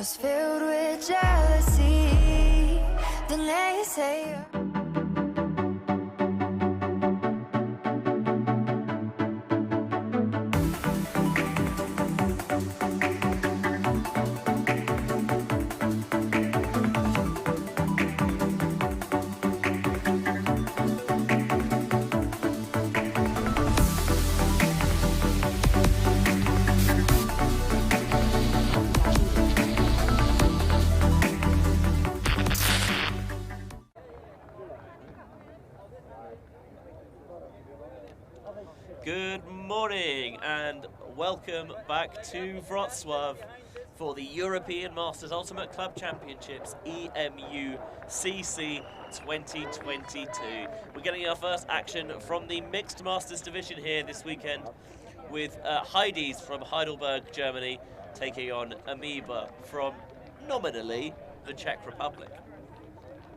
was filled with jealousy. The naysayer. Good morning and welcome back to Wrocław for the European Masters Ultimate Club Championships EMUCC 2022. We're getting our first action from the Mixed Masters division here this weekend with Heidees from Heidelberg, Germany, taking on Ameba from nominally the Czech Republic.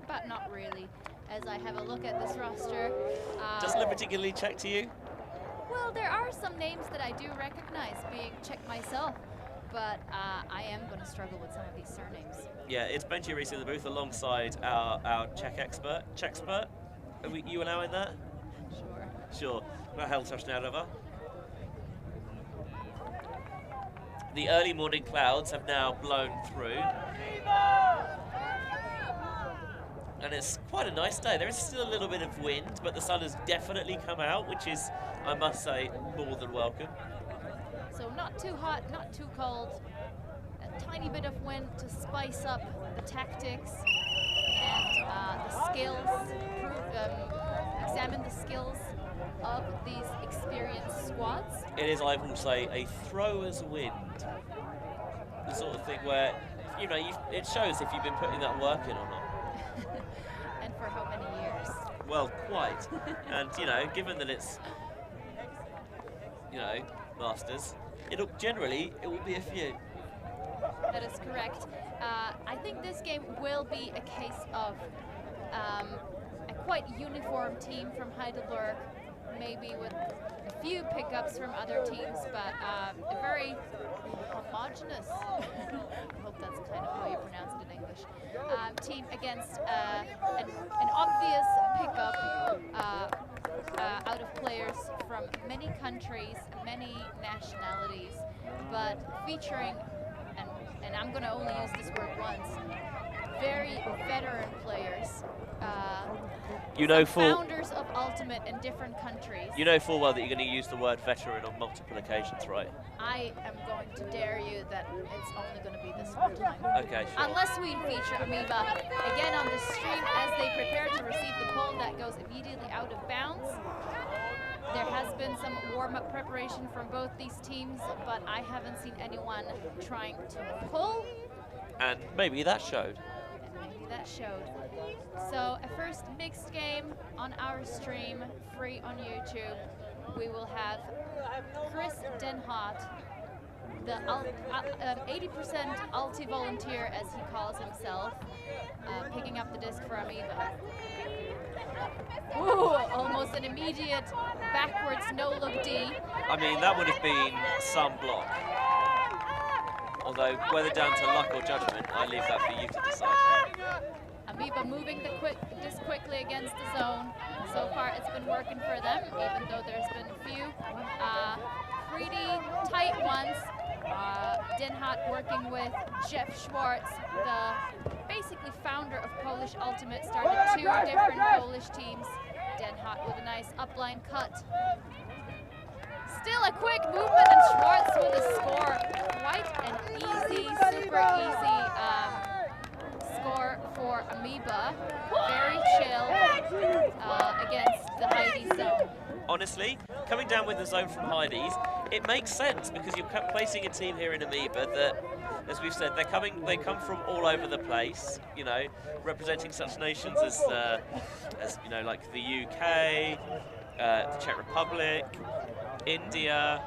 But not really, as I have a look at this roster. Doesn't look particularly Czech to you? Well, there are some names that I do recognize, being Czech myself, but I am going to struggle with some of these surnames. Yeah, it's Benji Reese in the booth alongside our Czech expert. Czechspert? Are you allowing that? Sure. Sure. The early morning clouds have now blown through. And it's quite a nice day. There is still a little bit of wind, but the sun has definitely come out, which is, I must say, more than welcome. So not too hot, not too cold. A tiny bit of wind to spice up the tactics and the skills, examine the skills of these experienced squads. It is, I will say, a thrower's wind. The sort of thing where, you know, it shows if you've been putting that work in or not. And for how many years? Well, quite. And, you know, given that it's, you know, Masters, it will be a few. That is correct. I think this game will be a case of a quite uniform team from Heidelberg, maybe with a few pickups from other teams, but a very homogeneous, I hope that's kind of how you pronounce it in English, team against an obvious pickup out of players from many countries, many nationalities, but featuring, and I'm going to only use this word once, very veteran players. Founders of Ultimate in different countries. You know full well that you're going to use the word veteran on multiple occasions, right? I am going to dare you that it's only going to be this one time. Okay, sure. Unless we feature Ameba again on the stream as they prepare to receive the pull that goes immediately out of bounds. There has been some warm-up preparation from both these teams, but I haven't seen anyone trying to pull. And maybe that showed. So a first mixed game on our stream, free on YouTube. We will have Chris Denhart, the 80% Ulti volunteer, as he calls himself, picking up the disc for Ameba. Ooh, almost an immediate backwards no-look D. I mean, that would have been some block. Although, whether down to luck or judgment, I leave that for you to decide. Ameba moving the disc quickly against the zone. So far, it's been working for them, even though there's been a few pretty tight ones. Denhart working with Jeff Schwartz, the basically founder of Polish Ultimate, started 2 different Polish teams. Denhart with a nice upline cut. Still a quick movement, and Schwartz with a score. Quite an easy, super easy score for Ameba. Very chill against the Heidees zone. Honestly, coming down with the zone from Heidees, it makes sense because you're placing a team here in Ameba that, as we've said, they come from all over the place. You know, representing such nations as you know, like the UK, the Czech Republic, India,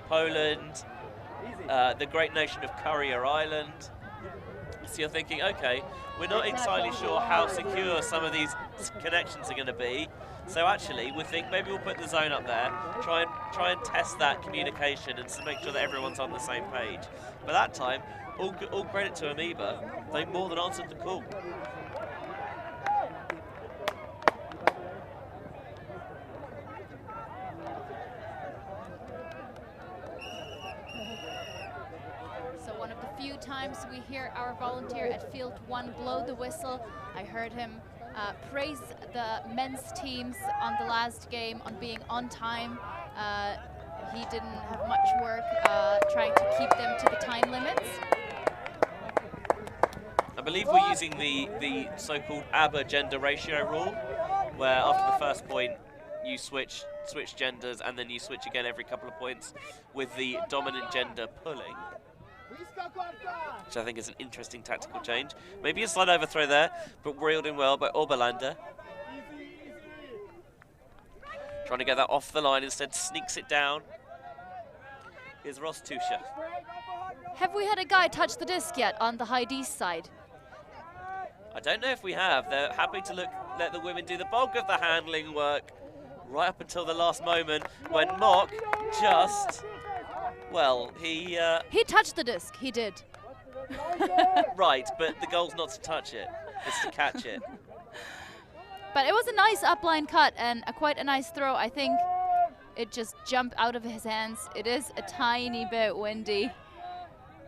Poland, the great nation of Courier Island. So you're thinking, okay, we're not entirely sure how secure some of these connections are going to be. So actually, we think maybe we'll put the zone up there, try and test that communication and to make sure that everyone's on the same page. But that time, all credit to Ameba. They more than answered the call. So one of the few times we hear our volunteer at field 1 blow the whistle. I heard him praise the men's teams on the last game on being on time. He didn't have much work trying to keep them to the time limits. I believe we're using the so-called ABBA gender ratio rule, where after the first point you switch genders and then you switch again every couple of points, with the dominant gender pulling, which I think is an interesting tactical change. Maybe a slight overthrow there, but reeled in well by Oberlander. Trying to get that off the line, instead sneaks it down. Here's Ross Tusha. Have we had a guy touch the disc yet on the Heidees side? I don't know if we have. They're happy to let the women do the bulk of the handling work right up until the last moment when Mock just, well, he touched the disc, he did. Right, but the goal's not to touch it, it's to catch it. But it was a nice upline cut and quite a nice throw. I think it just jumped out of his hands. It is a tiny bit windy,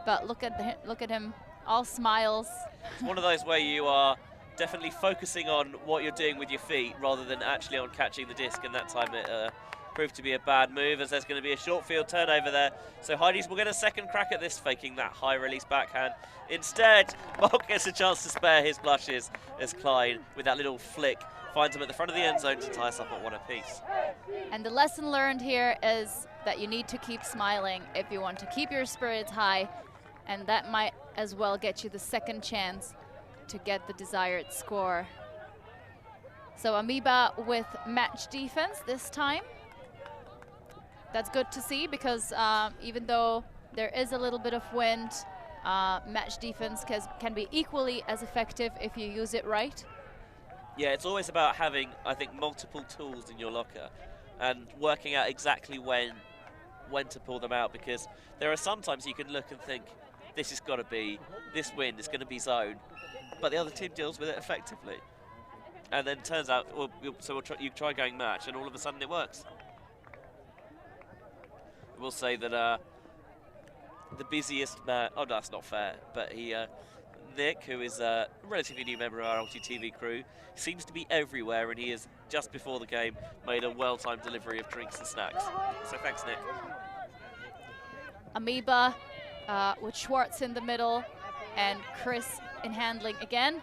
but look at him, all smiles. It's one of those where you are definitely focusing on what you're doing with your feet rather than actually on catching the disc, and that time it proved to be a bad move, as there's going to be a short field turnover there. So Heidees will get a second crack at this, faking that high release backhand. Instead, Mock gets a chance to spare his blushes as Klein, with that little flick, finds him at the front of the end zone to tie us up at one apiece. And the lesson learned here is that you need to keep smiling if you want to keep your spirits high, and that might as well get you the second chance to get the desired score. So Ameba with match defense this time. That's good to see, because even though there is a little bit of wind, match defense can be equally as effective if you use it right. Yeah, it's always about having, I think, multiple tools in your locker and working out exactly when to pull them out, because there are sometimes you can look and think, this has got to be, this wind is going to be zone, but the other team deals with it effectively. And then turns out, well, you try going match, and all of a sudden it works. We'll say that the busiest man, oh no, that's not fair, but Nick, who is a relatively new member of our ULTI.TV crew, seems to be everywhere, and he has, just before the game, made a well-timed delivery of drinks and snacks. So thanks, Nick. Ameba with Schwartz in the middle, and Chris in handling again.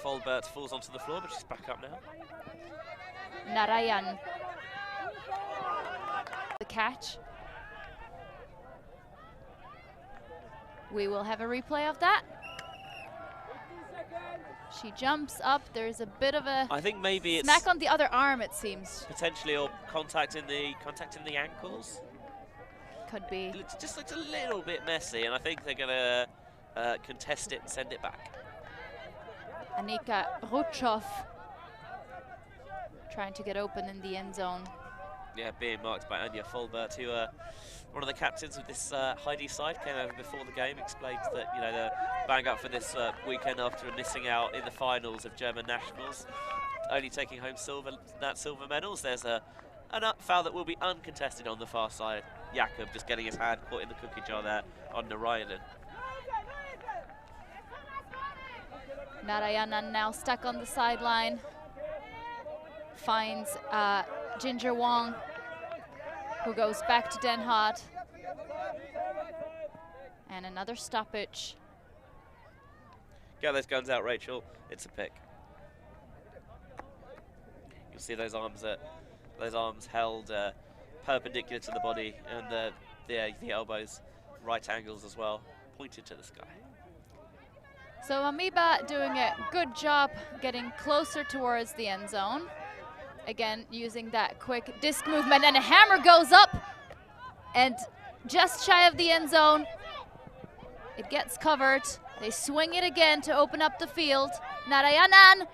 Folbert falls onto the floor, but she's back up now. Narayan. The catch. We will have a replay of that. She jumps up. There's a bit of a, I think maybe it's smack on the other arm, it seems. Potentially, or contact in the ankles. Could be. It just looks a little bit messy, and I think they're going to contest it and send it back. Anika Rutschov trying to get open in the end zone. Yeah, being marked by Anja Folbert, who one of the captains of this Heidees side, came over before the game, explained that, you know, they're bang up for this weekend after missing out in the finals of German nationals, only taking home silver medals. There's an foul that will be uncontested on the far side. Jakob just getting his hand caught in the cookie jar there on Narayanan. Narayanan now stuck on the sideline. Finds Ginger Wong, who goes back to Den Haag. And another stoppage. Get those guns out, Rachel. It's a pick. You'll see those arms held perpendicular to the body, and the elbows right angles as well, pointed to the sky. So Ameba doing a good job getting closer towards the end zone. Again, using that quick disc movement, and a hammer goes up and just shy of the end zone. It gets covered. They swing it again to open up the field. Narayanan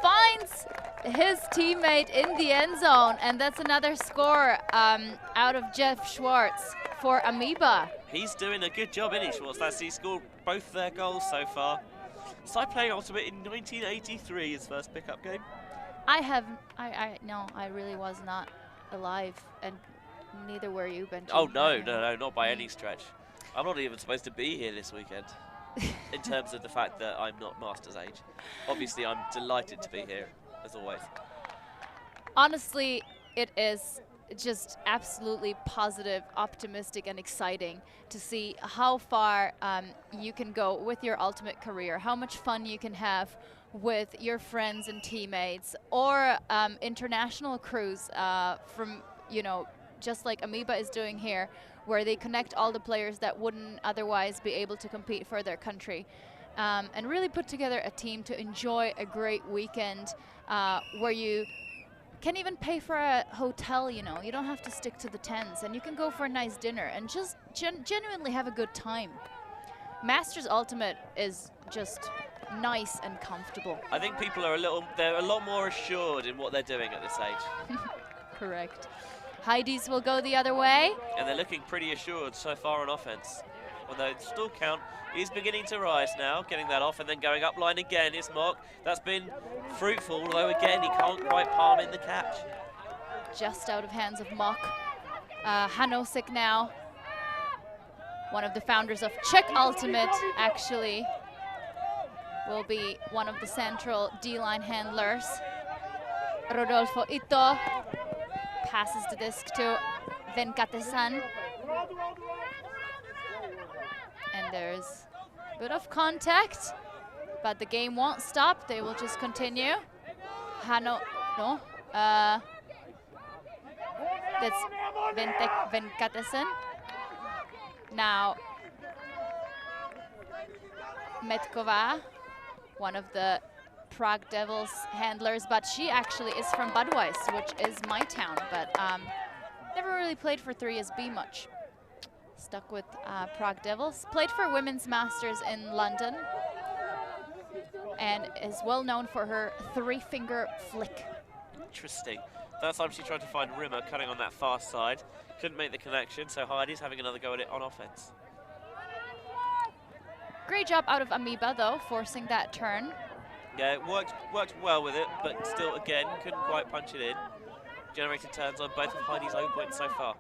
finds his teammate in the end zone, and that's another score out of Jeff Schwartz for Ameba. He's doing a good job, isn't he, Schwartz? That's he scored both their goals so far. Started playing Ultimate in 1983, his first pickup game. No, I really was not alive, and neither were you, Benji. Oh, no, not by any stretch. I'm not even supposed to be here this weekend, in terms of the fact that I'm not Master's age. Obviously, I'm delighted to be here, as always. Honestly, it is just absolutely positive, optimistic, and exciting to see how far you can go with your Ultimate career, how much fun you can have with your friends and teammates, or international crews from, you know, just like Ameba is doing here, where they connect all the players that wouldn't otherwise be able to compete for their country, and really put together a team to enjoy a great weekend where you can even pay for a hotel, you know. You don't have to stick to the tents, and you can go for a nice dinner and just genuinely have a good time. Masters Ultimate is just nice and comfortable. I think people are they're a lot more assured in what they're doing at this age. Correct. Heidees will go the other way. And they're looking pretty assured so far on offense. Although the stall count is beginning to rise now, getting that off and then going up line again is Mock. That's been fruitful, although again he can't quite palm in the catch. Just out of hands of Mock. Hanosik now, one of the founders of Czech Ultimate, actually, will be one of the central D-line handlers. Rodolfo Ito passes the disc to Venkatesan. And there's a bit of contact, but the game won't stop. They will just continue. That's Venkatesan. Now, Metkova, one of the Prague Devils handlers, but she actually is from Budweis, which is my town, but never really played for 3SB much. Stuck with Prague Devils. Played for Women's Masters in London and is well known for her three-finger flick. Interesting. That time she tried to find Rimmer cutting on that far side. Couldn't make the connection, so Heidees having another go at it on offense. Great job out of Ameba, though, forcing that turn. Yeah, it worked well with it, but still, again, couldn't quite punch it in. Generated turns on both of Heidees' own points so far.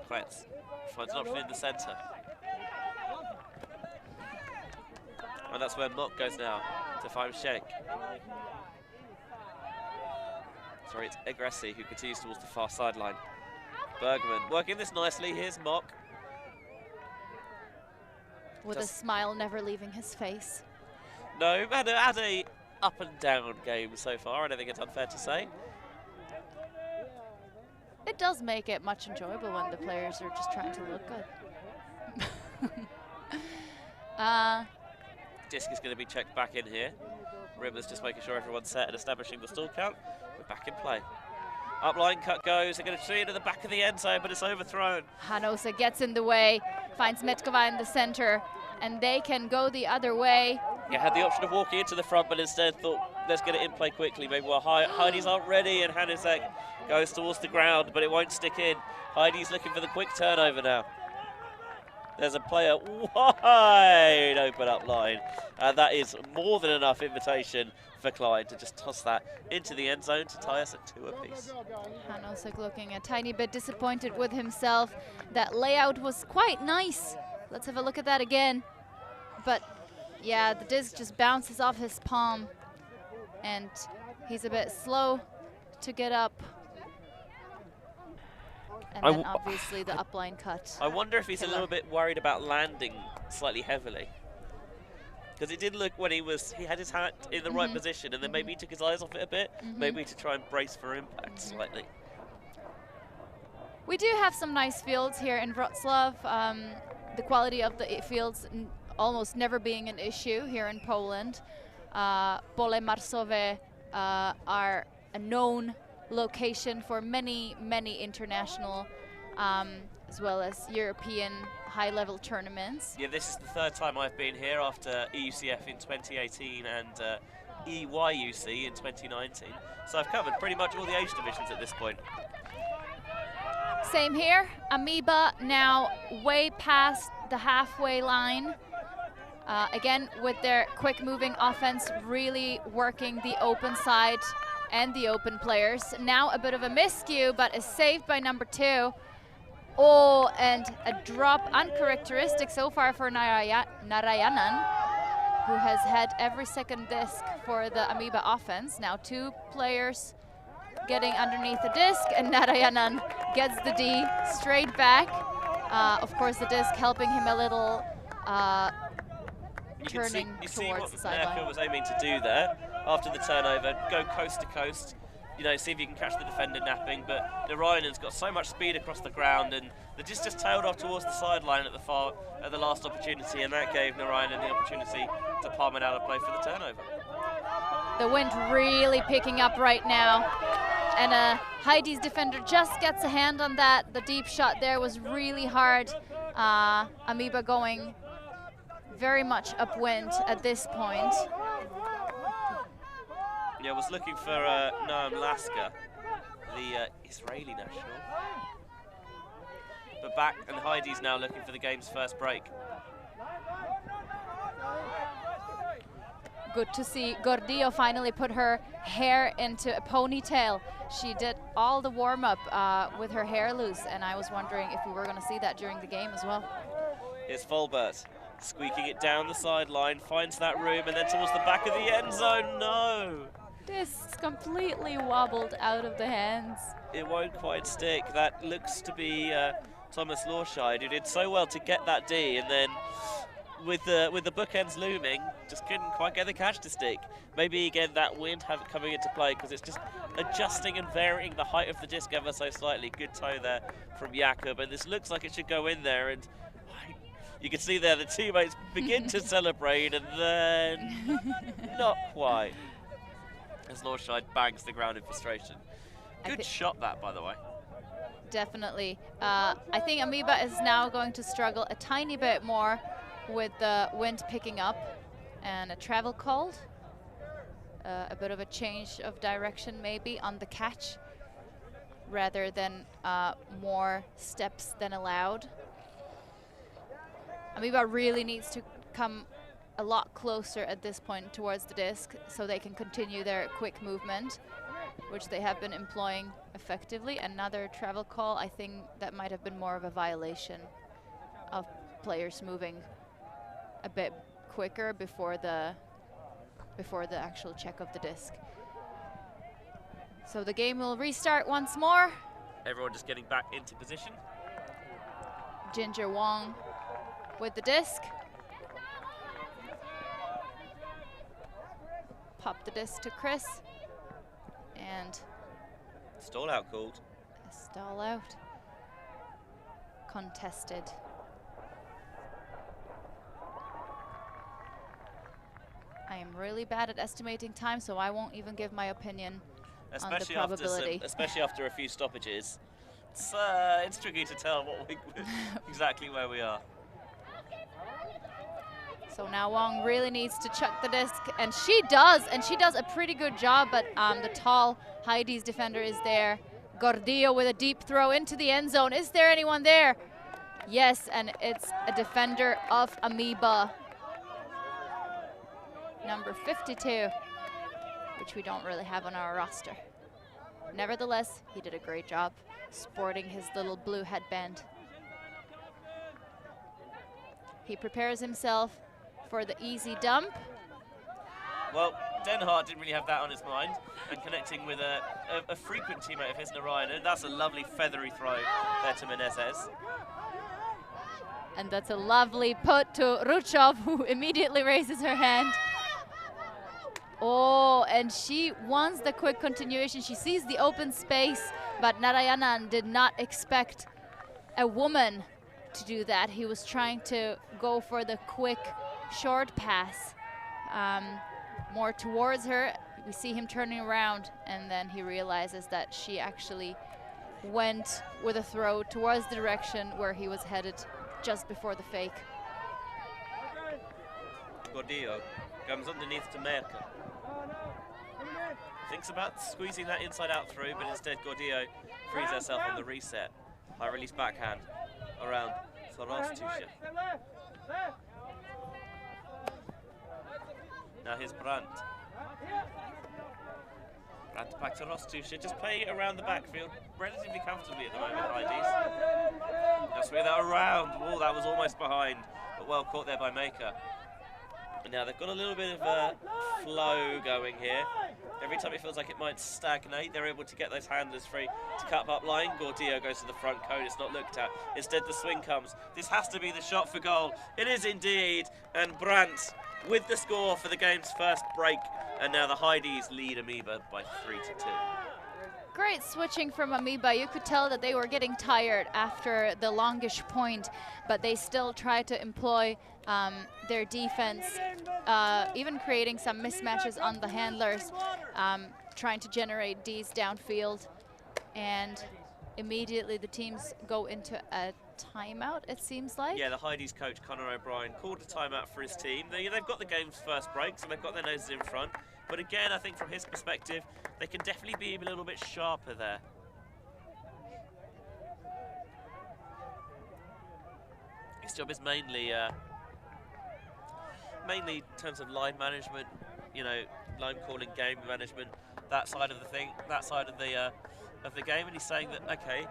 Kretz finds an option in the centre. And that's where Mock goes now to find Sheikh. Sorry, it's Egressi who continues towards the far sideline. Bergman working this nicely. Here's Mock. With a smile never leaving his face. No, had a up and down game so far. I don't think it's unfair to say. It does make it much enjoyable when the players are just trying to look good. Disc is going to be checked back in here. Rimmer's just making sure everyone's set and establishing the stall count. We're back in play. Upline cut goes. They're going to see it at the back of the end zone, but it's overthrown. Hanosa gets in the way, finds Metkova in the center, and they can go the other way. Yeah, had the option of walking into the front, but instead thought, let's get it in play quickly. Maybe while Heidees aren't ready, and Hanisek goes towards the ground, but it won't stick in. Heidees looking for the quick turnover now. There's a player wide open up line, and that is more than enough invitation for Clyde to just toss that into the end zone to tie us at 2 apiece. Hanosek looking a tiny bit disappointed with himself. That layout was quite nice. Let's have a look at that again. But yeah, the disc just bounces off his palm, and he's a bit slow to get up. And then obviously the upline cut. I wonder if he's a little bit worried about landing slightly heavily. Because it did look when he had his hat in the right position, and then maybe he took his eyes off it a bit, maybe to try and brace for impact slightly. We do have some nice fields here in Wrocław. The quality of the fields almost never being an issue here in Poland. Pole Marsowe are a known location for many, many international as well as European high-level tournaments. Yeah, this is the 3rd time I've been here after EUCF in 2018 and EYUC in 2019. So I've covered pretty much all the age divisions at this point. Same here. Ameba now way past the halfway line. Again, with their quick moving offense, really working the open side and the open players. Now a bit of a miscue, but is saved by number 2. Oh, and a drop uncharacteristic so far for Narayanan, who has had every second disc for the Ameba offense. Now 2 players getting underneath the disc, and Narayanan gets the D straight back. Of course, the disc helping him a little, turning towards the sideline. Merkel was aiming to do there after the turnover, go coast to coast, you know, see if you can catch the defender napping, but Narayanan's got so much speed across the ground, and the disc just tailed off towards the sideline at the last opportunity, and that gave Narayanan the opportunity to palm it out of play for the turnover. The wind really picking up right now, and Heidees defender just gets a hand on that. The deep shot there was really hard. Ameba going very much upwind at this point. Yeah, I was looking for Noam Lasker, the Israeli national. But back, and Heidees now looking for the game's first break. Good to see Gordillo finally put her hair into a ponytail. She did all the warm-up with her hair loose, and I was wondering if we were going to see that during the game as well. Here's Fulbert, squeaking it down the sideline, finds that room, and then towards the back of the end zone. No! This completely wobbled out of the hands. It won't quite stick. That looks to be Thomas Lawshide, who did so well to get that D, and then with the bookends looming, just couldn't quite get the catch to stick. Maybe again that wind coming into play, because it's just adjusting and varying the height of the disc ever so slightly. Good toe there from Jakob, and this looks like it should go in there, and you can see there the teammates begin to celebrate, and then not quite, as Lawshide bangs the ground in frustration. Good shot that, by the way. Definitely. I think Ameba is now going to struggle a tiny bit more with the wind picking up, and a travel called. A bit of a change of direction maybe on the catch, rather than more steps than allowed. Ameba really needs to come a lot closer at this point towards the disc so they can continue their quick movement, which they have been employing effectively. Another travel call, I think that might have been more of a violation of players moving a bit quicker before the actual check of the disc. So the game will restart once more. Everyone just getting back into position. Ginger Wong with the disc. Pop the disc to Chris, and stall out called. A stall out. Contested. I am really bad at estimating time, so I won't even give my opinion on the probability. Especially after a few stoppages. It's tricky to tell exactly where we are. So now Wong really needs to chuck the disc, and she does a pretty good job, but the tall Heidees defender is there. Gordillo with a deep throw into the end zone. Is there anyone there? Yes, and it's a defender of Ameba. Number 52, which we don't really have on our roster. Nevertheless, he did a great job sporting his little blue headband. He prepares himself for the easy dump. Well, Den Hart didn't really have that on his mind, and connecting with a frequent teammate of his, Narayanan. That's a lovely feathery throw there to Menezes. And that's a lovely put to Ruchov, who immediately raises her hand. Oh, and she wants the quick continuation. She sees the open space, but Narayanan did not expect a woman to do that. He was trying to go for the quick short pass, more towards her. We see him turning around, and then he realizes that she actually went with a throw towards the direction where he was headed just before the fake. Gordillo comes underneath to Merkel. Thinks about squeezing that inside out through, but instead Gordillo frees herself on the reset. High release backhand around Doroshenko. Now here's Brandt. Brandt back to Doroshenko. Just play it around the backfield relatively comfortably at the moment, Heidees. Just swing that around. Oh, that was almost behind, but well caught there by Maker. And now they've got a little bit of a flow going here. Every time it feels like it might stagnate, they're able to get those handlers free to cut up line. Gordillo goes to the front cone, it's not looked at. Instead the swing comes. This has to be the shot for goal. It is indeed, and Brandt with the score for the game's first break. And now the Heidees lead Ameba by 3-2. Great switching from Ameba. You could tell that they were getting tired after the longish point, but they still tried to employ their defense, even creating some mismatches on the handlers, trying to generate Ds downfield. And immediately the teams go into a timeout, it seems like. Yeah, the Heidees coach, Conor O'Brien, called a timeout for his team. They've got the game's first break, so they've got their noses in front. But again, I think from his perspective, they can definitely be a little bit sharper there. His job is mainly in terms of line management, you know, line calling, game management, that side of the thing, that side of the game. And he's saying that, okay,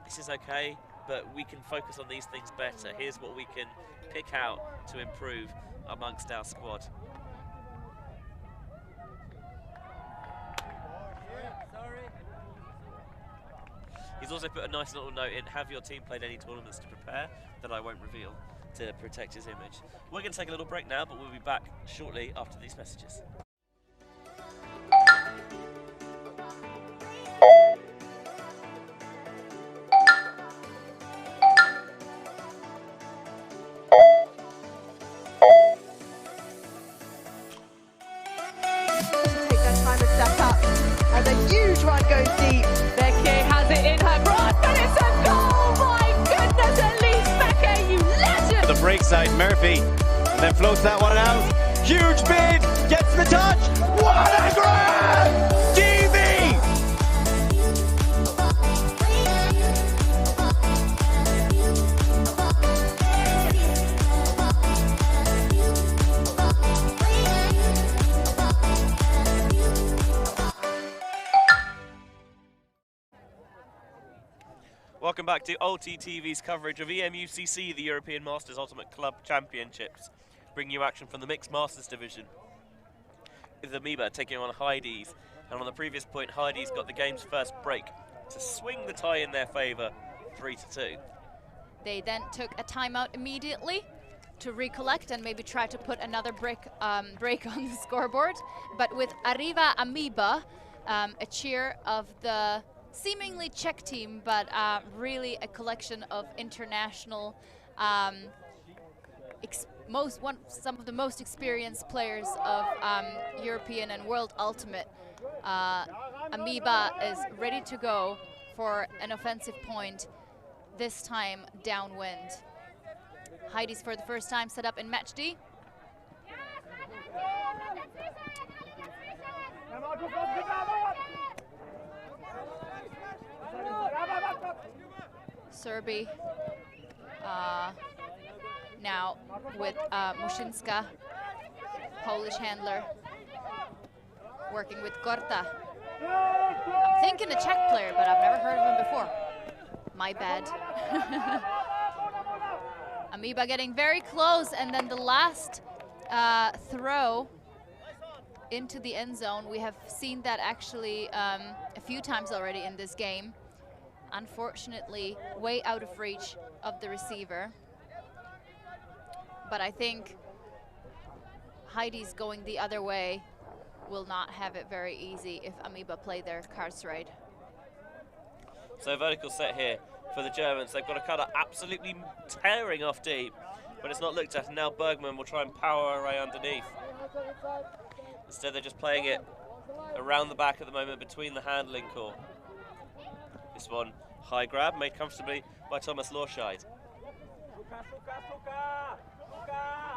this is okay, but we can focus on these things better. Here's what we can pick out to improve amongst our squad. He's also put a nice little note in, have your team played any tournaments to prepare, that I won't reveal to protect his image. We're going to take a little break now, but we'll be back shortly after these messages. Take that time and step up. As a huge one goes deep. Becky has it in her cross, and it's a goal! My goodness, Elise Becker, you legend! The break side, Murphy, and then floats that one out. Huge bid, gets the touch. What a grab! GV! Welcome back to ULTI.TV's coverage of EMUCC, the European Masters Ultimate Club Championships. Bringing you action from the Mixed Masters Division. With Ameba taking on Heidees. And on the previous point, Heidees got the game's first break to swing the tie in their favour, 3-2. They then took a timeout immediately to recollect and maybe try to put another break on the scoreboard. But with Arriva Ameba, a cheer of the seemingly Czech team, but really a collection of international, some of the most experienced players of European and World Ultimate. Ameba is ready to go for an offensive point, this time downwind. Heidees for the first time set up in match D. Serbi now with Mushinska, Polish handler, working with Korta. I'm thinking a Czech player, but I've never heard of him before. My bad. Ameba getting very close, and then the last throw into the end zone. We have seen that actually a few times already in this game. Unfortunately, way out of reach of the receiver. But I think Heidees going the other way will not have it very easy if Ameba play their cards right. So vertical set here for the Germans. They've got a cutter absolutely tearing off deep, but it's not looked at. And now Bergman will try and power our way underneath. Instead, they're just playing it around the back at the moment between the handling core. This one, high grab, made comfortably by Thomas Lorscheid.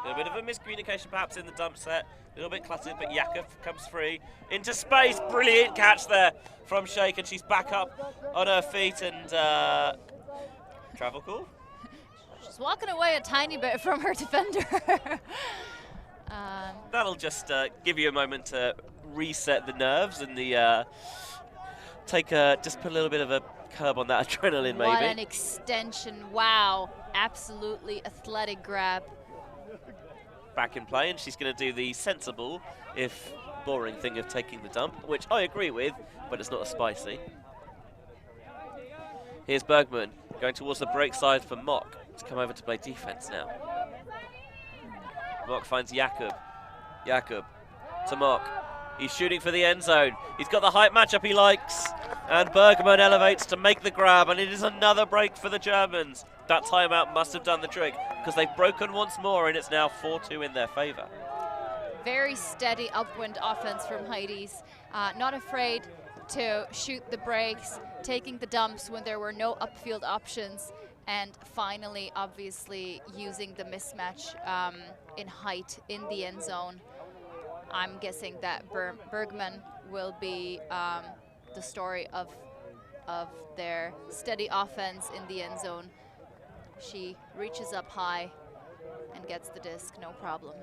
A bit of a miscommunication perhaps in the dump set. A little bit cluttered, but Yakov comes free into space. Brilliant catch there from Sheikh, and she's back up on her feet, and Travel call? She's walking away a tiny bit from her defender. That'll just give you a moment to reset the nerves and just put a little bit of a curb on that adrenaline, maybe. What an extension. Wow. Absolutely athletic grab. Back in play, and she's going to do the sensible, if boring thing of taking the dump, which I agree with, but it's not as spicy. Here's Bergman going towards the break side for Mock to come over to play defense now. Mock finds Jakub. Jakub to Mock. He's shooting for the end zone. He's got the height matchup he likes. And Bergman elevates to make the grab, and it is another break for the Germans. That timeout must have done the trick, because they've broken once more, and it's now 4-2 in their favor. Very steady upwind offense from Heidees. Not afraid to shoot the breaks, taking the dumps when there were no upfield options, and finally, obviously, using the mismatch in height in the end zone. I'm guessing that Bergman will be the story of their steady offense in the end zone. She reaches up high and gets the disc, no problem.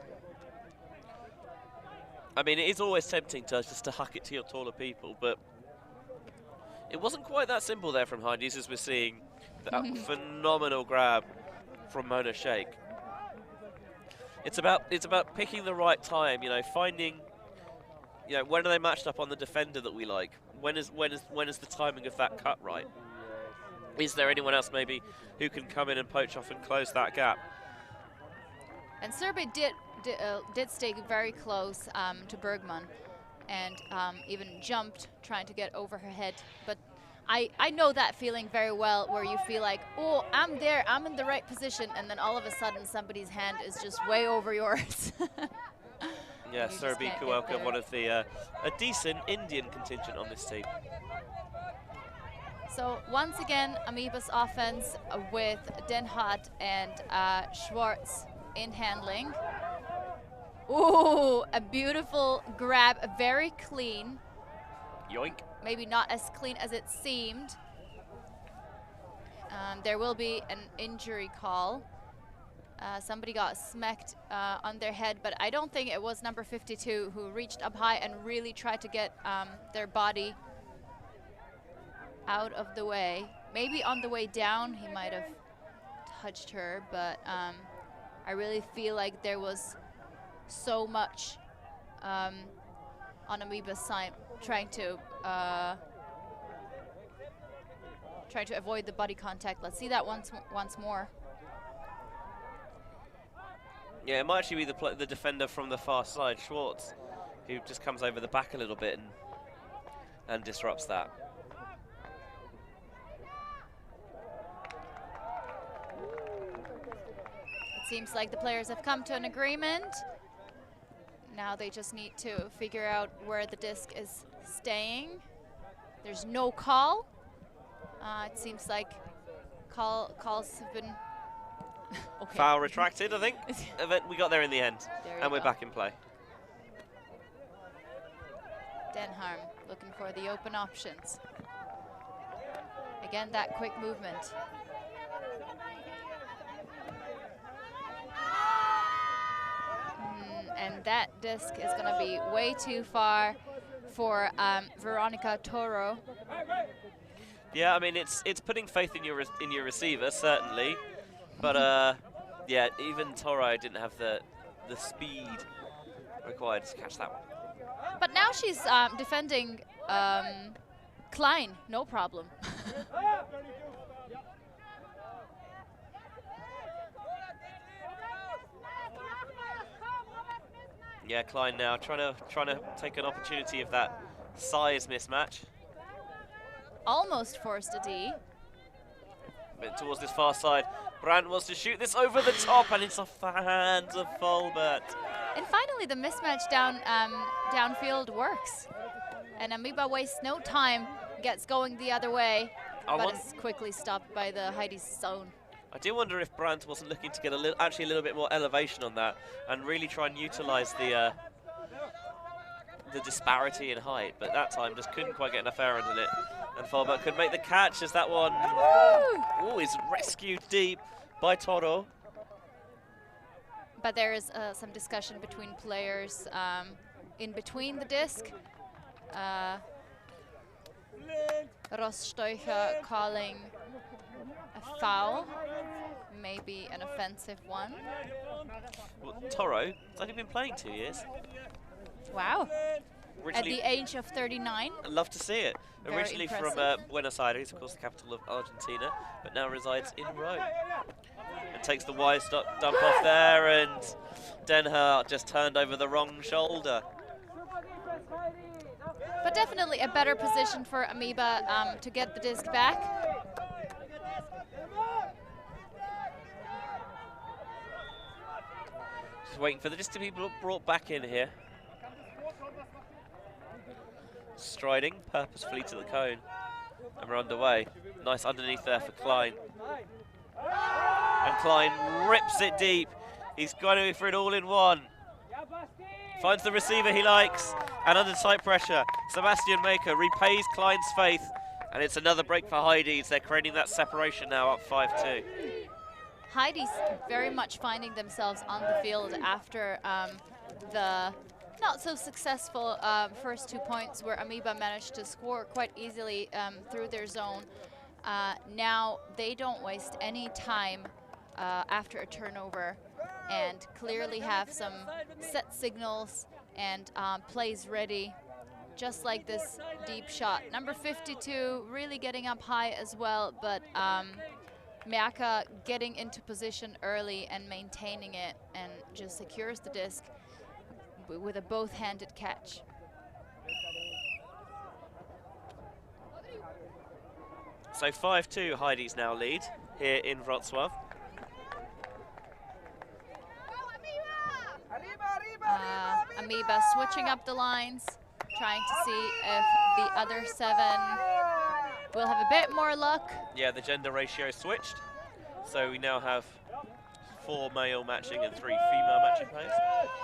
I mean, it is always tempting to just to huck it to your taller people, but it wasn't quite that simple there from Heidees, as we're seeing that phenomenal grab from Mona Sheikh. It's about picking the right time, you know, finding, you know, when are they matched up on the defender that we like? When is the timing of that cut right? Is there anyone else maybe who can come in and poach off and close that gap? And Serbia did stay very close to Bergman, and even jumped trying to get over her head. But I know that feeling very well, where you feel like, oh, I'm there, I'm in the right position, and then all of a sudden somebody's hand is just way over yours. Yeah, Serbia Kuelka, one of the a decent Indian contingent on this team. So once again, Ameba's offense with Den Haat and Schwartz in handling. Ooh, a beautiful grab, very clean. Yoink. Maybe not as clean as it seemed. There will be an injury call. Somebody got smacked on their head, but I don't think it was number 52 who reached up high and really tried to get their body out of the way. Maybe on the way down he might have touched her, but I really feel like there was so much on Ameba's side trying to avoid the body contact. Let's see that once more. Yeah, it might actually be the defender from the far side, Schwartz, who just comes over the back a little bit and disrupts that. It seems like the players have come to an agreement. Now they just need to figure out where the disc is staying. There's no call. It seems like calls have been okay. Foul retracted, I think. We got there in the end, and we're go. back in play. Denharm looking for the open options. Again, that quick movement. And that disc is going to be way too far for Veronica Toro. Yeah, I mean it's putting faith in your receiver, certainly, but yeah, even Toro didn't have the speed required to catch that one. But now she's defending Klein, no problem. Yeah, Klein now trying to take an opportunity of that size mismatch. Almost forced a D. Bit towards this far side. Brandt wants to shoot this over the top, and it's off the hands of Fulbert. And finally, the mismatch downfield works. And Ameba wastes no time, gets going the other way, but is quickly stopped by the Heidees zone. I do wonder if Brandt wasn't looking to get actually a little bit more elevation on that and really try and utilize the the disparity in height, but that time just couldn't quite get enough air under it. And Falbert could make the catch as that one is rescued deep by Toro. But there is some discussion between players in between the disc. Roststoicher calling a foul, maybe an offensive one. Well, Toro has only been playing 2 years. Wow. Originally, At the age of 39. I'd love to see it. Very Originally from impressive. Buenos Aires, of course, the capital of Argentina, but now resides in Rome. And takes the wide dump off there, and Den Haag just turned over the wrong shoulder. But definitely a better position for Ameba to get the disc back. Just waiting for the disc to be brought back in here. Striding purposefully to the cone. And we're underway. Nice underneath there for Klein. And Klein rips it deep. He's going for it all in one. Finds the receiver he likes. And under tight pressure, Sebastian Maker repays Klein's faith. And it's another break for Heidees. They're creating that separation now, up 5-2. Heidees very much finding themselves on the field after the not so successful first 2 points where Ameba managed to score quite easily through their zone. Now they don't waste any time after a turnover and clearly have some set signals and plays ready, just like this deep shot. Number 52 really getting up high as well, but Merka getting into position early and maintaining it and just secures the disc with a both-handed catch. So 5-2 Heidees now lead here in Wrocław. Ameba switching up the lines, trying to see if the other 7 will have a bit more luck. Yeah, the gender ratio switched. So we now have 4 male matching and 3 female matching players.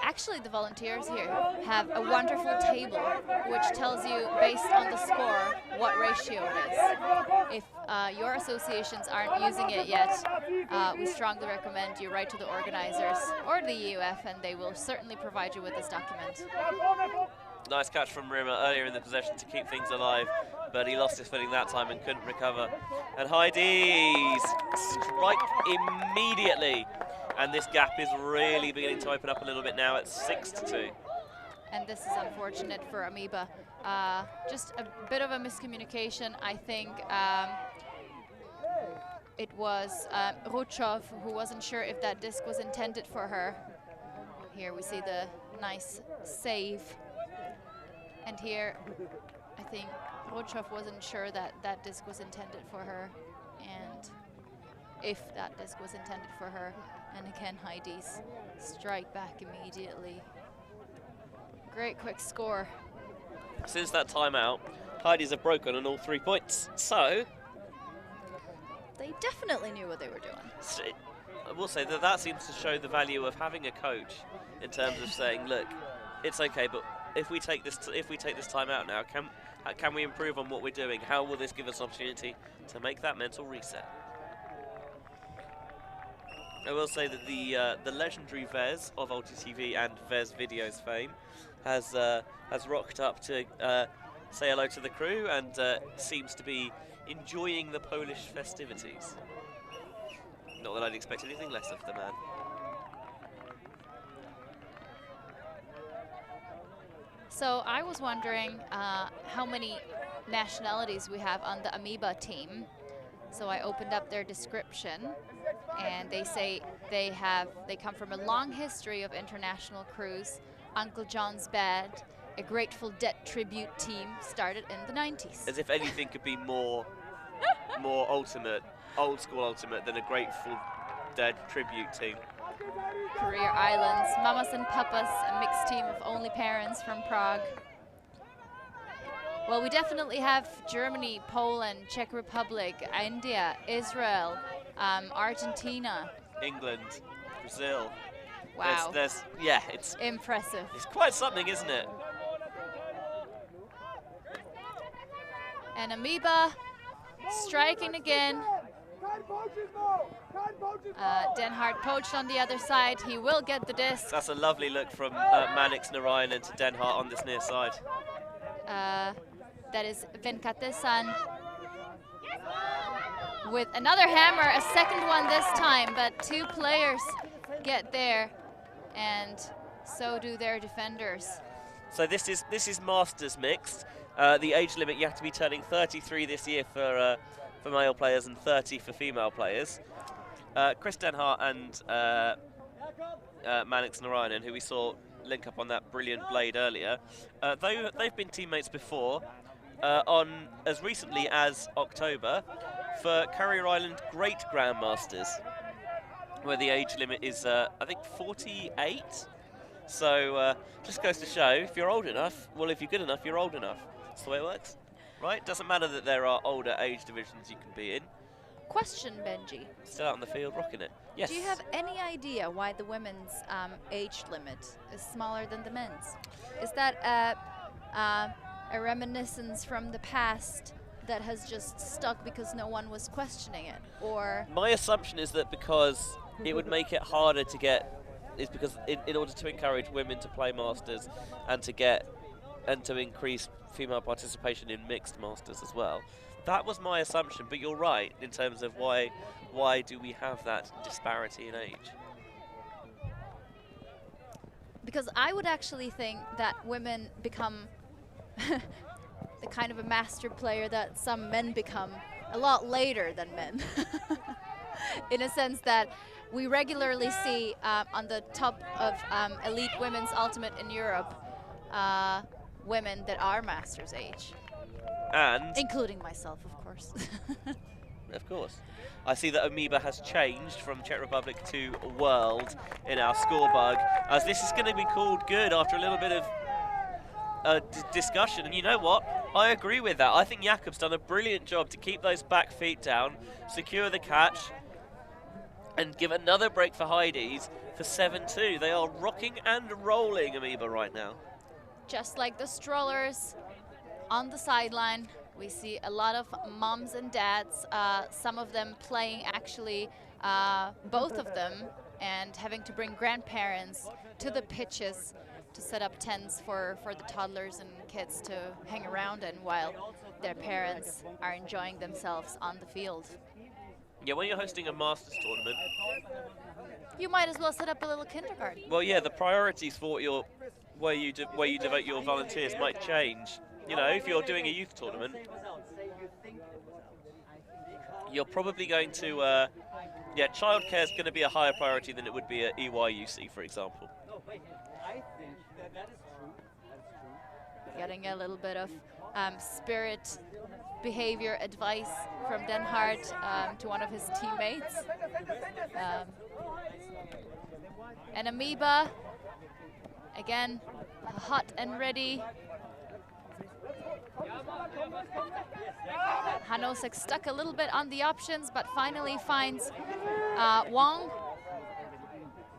Actually, the volunteers here have a wonderful table which tells you, based on the score, what ratio it is. If your associations aren't using it yet, we strongly recommend you write to the organizers or the EUF, and they will certainly provide you with this document. Nice catch from Rimmer earlier in the possession to keep things alive, but he lost his footing that time and couldn't recover. And Heidees strike immediately. And this gap is really beginning to open up a little bit now at 6-2. And this is unfortunate for Ameba. Just a bit of a miscommunication, I think. It was Ruchov who wasn't sure if that disc was intended for her. Here we see the nice save. And here, I think Ruchov wasn't sure that that disc was intended for her, and if that disc was intended for her. And again, Heidees strike back immediately. Great quick score. Since that timeout, Heidees have broken on all 3 points. So They definitely knew what they were doing. I will say that that seems to show the value of having a coach in terms of saying, look, it's okay, but if we take this time out now, can we improve on what we're doing? How will this give us an opportunity to make that mental reset? I will say that the legendary Vez of ULTI.TV and Vez Videos fame has rocked up to say hello to the crew and seems to be enjoying the Polish festivities. Not that I'd expect anything less of the man. So I was wondering how many nationalities we have on the Ameba team. So I opened up their description, and they say they come from a long history of international crews. Uncle John's Band, a Grateful Dead tribute team, started in the 90s. As if anything could be more ultimate, old school ultimate than a Grateful Dead tribute team. Career Islands, Mamas and Papas, a mixed team of only parents from Prague. Well, we definitely have Germany, Poland, Czech Republic, India, Israel, Argentina. England, Brazil. Wow. It's Impressive. It's quite something, isn't it? And Ameba striking again. Den Hart poached on the other side. He will get the disc. That's a lovely look from Madx Narayanan to Den Hart on this near side. That is Venkatesan with another hammer, a second one this time, but 2 players get there, and so do their defenders. So this is Masters mixed. The age limit, you have to be turning 33 this year for male players and 30 for female players. Chris Den Hart and Madx Narayanan, who we saw link up on that brilliant blade earlier, they've been teammates before on as recently as October for Carrier Island Great Grandmasters, where the age limit is, I think, 48. So just goes to show, if you're old enough, well, if you're good enough, you're old enough. That's the way it works, right? Doesn't matter that there are older age divisions you can be in. Question, Benji. Still out on the field, rocking it. Yes. Do you have any idea why the women's age limit is smaller than the men's? Is that a reminiscence from the past that has just stuck because no one was questioning it, or? My assumption is that because it would make it harder to get, is because in order to encourage women to play Masters and to increase female participation in mixed Masters as well. That was my assumption, but you're right in terms of why do we have that disparity in age? Because I would actually think that women become the kind of a master player that some men become a lot later than men. In a sense that we regularly see on the top of elite women's ultimate in Europe, women that are masters age. And including myself, of course. Of course. I see that Ameba has changed from Czech Republic to World in our score bug, as this is going to be called good after a little bit of discussion. And you know what? I agree with that. I think Jakob's done a brilliant job to keep those back feet down, secure the catch, and give another break for Heidees for 7-2. They are rocking and rolling Ameba right now. Just like the strollers on the sideline, we see a lot of moms and dads, some of them playing actually both of them, and having to bring grandparents to the pitches to set up tents for the toddlers and kids to hang around in while their parents are enjoying themselves on the field. Yeah, when you're hosting a Masters tournament, you might as well set up a little kindergarten. Well, yeah, the priorities for where you devote your volunteers might change. You know, if you're doing a youth tournament, you're probably going to, yeah, childcare is going to be a higher priority than it would be at EYUC, for example. Getting a little bit of spirit behavior advice from Den Hart to one of his teammates. And Ameba, again, hot and ready. Hanosek stuck a little bit on the options, but finally finds Wong.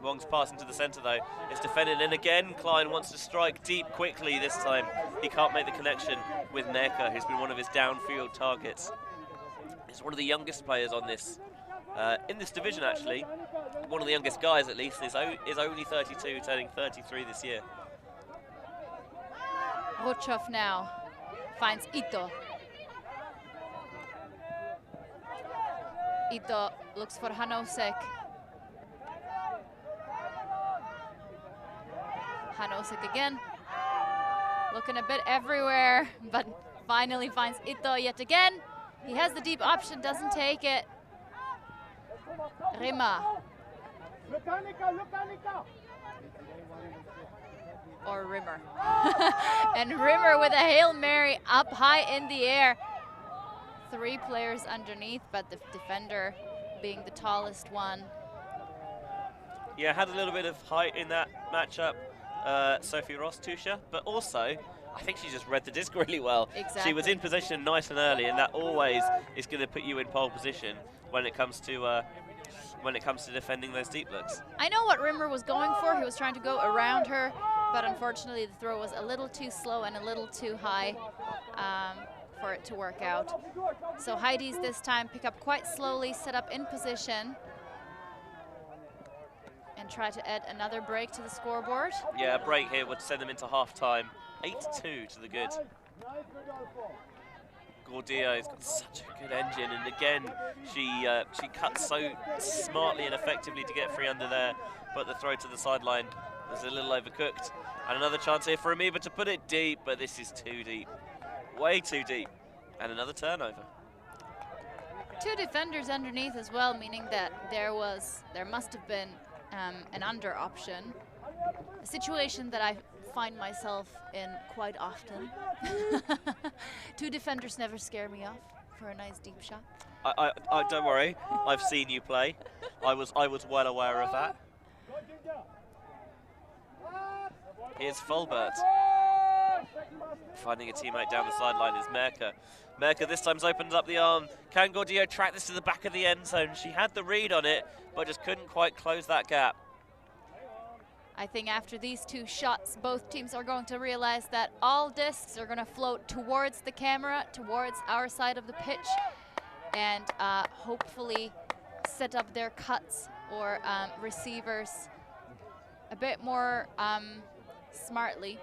Wong's pass into the center though. It's defended, and again Klein wants to strike deep quickly this time. He can't make the connection with Neka, who's been one of his downfield targets. He's one of the youngest players on this, in this division actually. One of the youngest guys at least, is only 32, turning 33 this year. Rochov now finds Ito. Ito looks for Hanosek. Hanosek again, looking a bit everywhere, but finally finds Ito yet again. He has the deep option, doesn't take it. Rima. Or Rimmer. And Rimmer with a Hail Mary up high in the air. 3 players underneath, but the defender being the tallest one. Yeah, had a little bit of height in that matchup, Sophie Ross, Tusha, but also I think she just read the disc really well. Exactly. She was in position nice and early, and that always is going to put you in pole position when it comes to defending those deep looks. I know what Rimmer was going for. He was trying to go around her, but unfortunately the throw was a little too slow and a little too high for it to work out. So Heidees this time pick up quite slowly, set up in position, and try to add another break to the scoreboard. Yeah, a break here would send them into half-time. 8-2 to the good. Gordio's got such a good engine, and again, she cuts so smartly and effectively to get free under there, but the throw to the sideline was a little overcooked. And another chance here for Ameba to put it deep, but this is too deep. Way too deep. And another turnover. 2 defenders underneath as well, meaning that there must have been an under option. A situation that I find myself in quite often. 2 defenders never scare me off for a nice deep shot. I don't worry, I've seen you play. I was well aware of that. Here's Fulbert. Finding a teammate down the sideline is Merker. Merker this time's opened up the arm. Can Gordio track this to the back of the end zone? She had the read on it, but just couldn't quite close that gap. I think after these 2 shots, both teams are going to realize that all discs are going to float towards the camera, towards our side of the pitch, and hopefully set up their cuts or receivers a bit more smartly.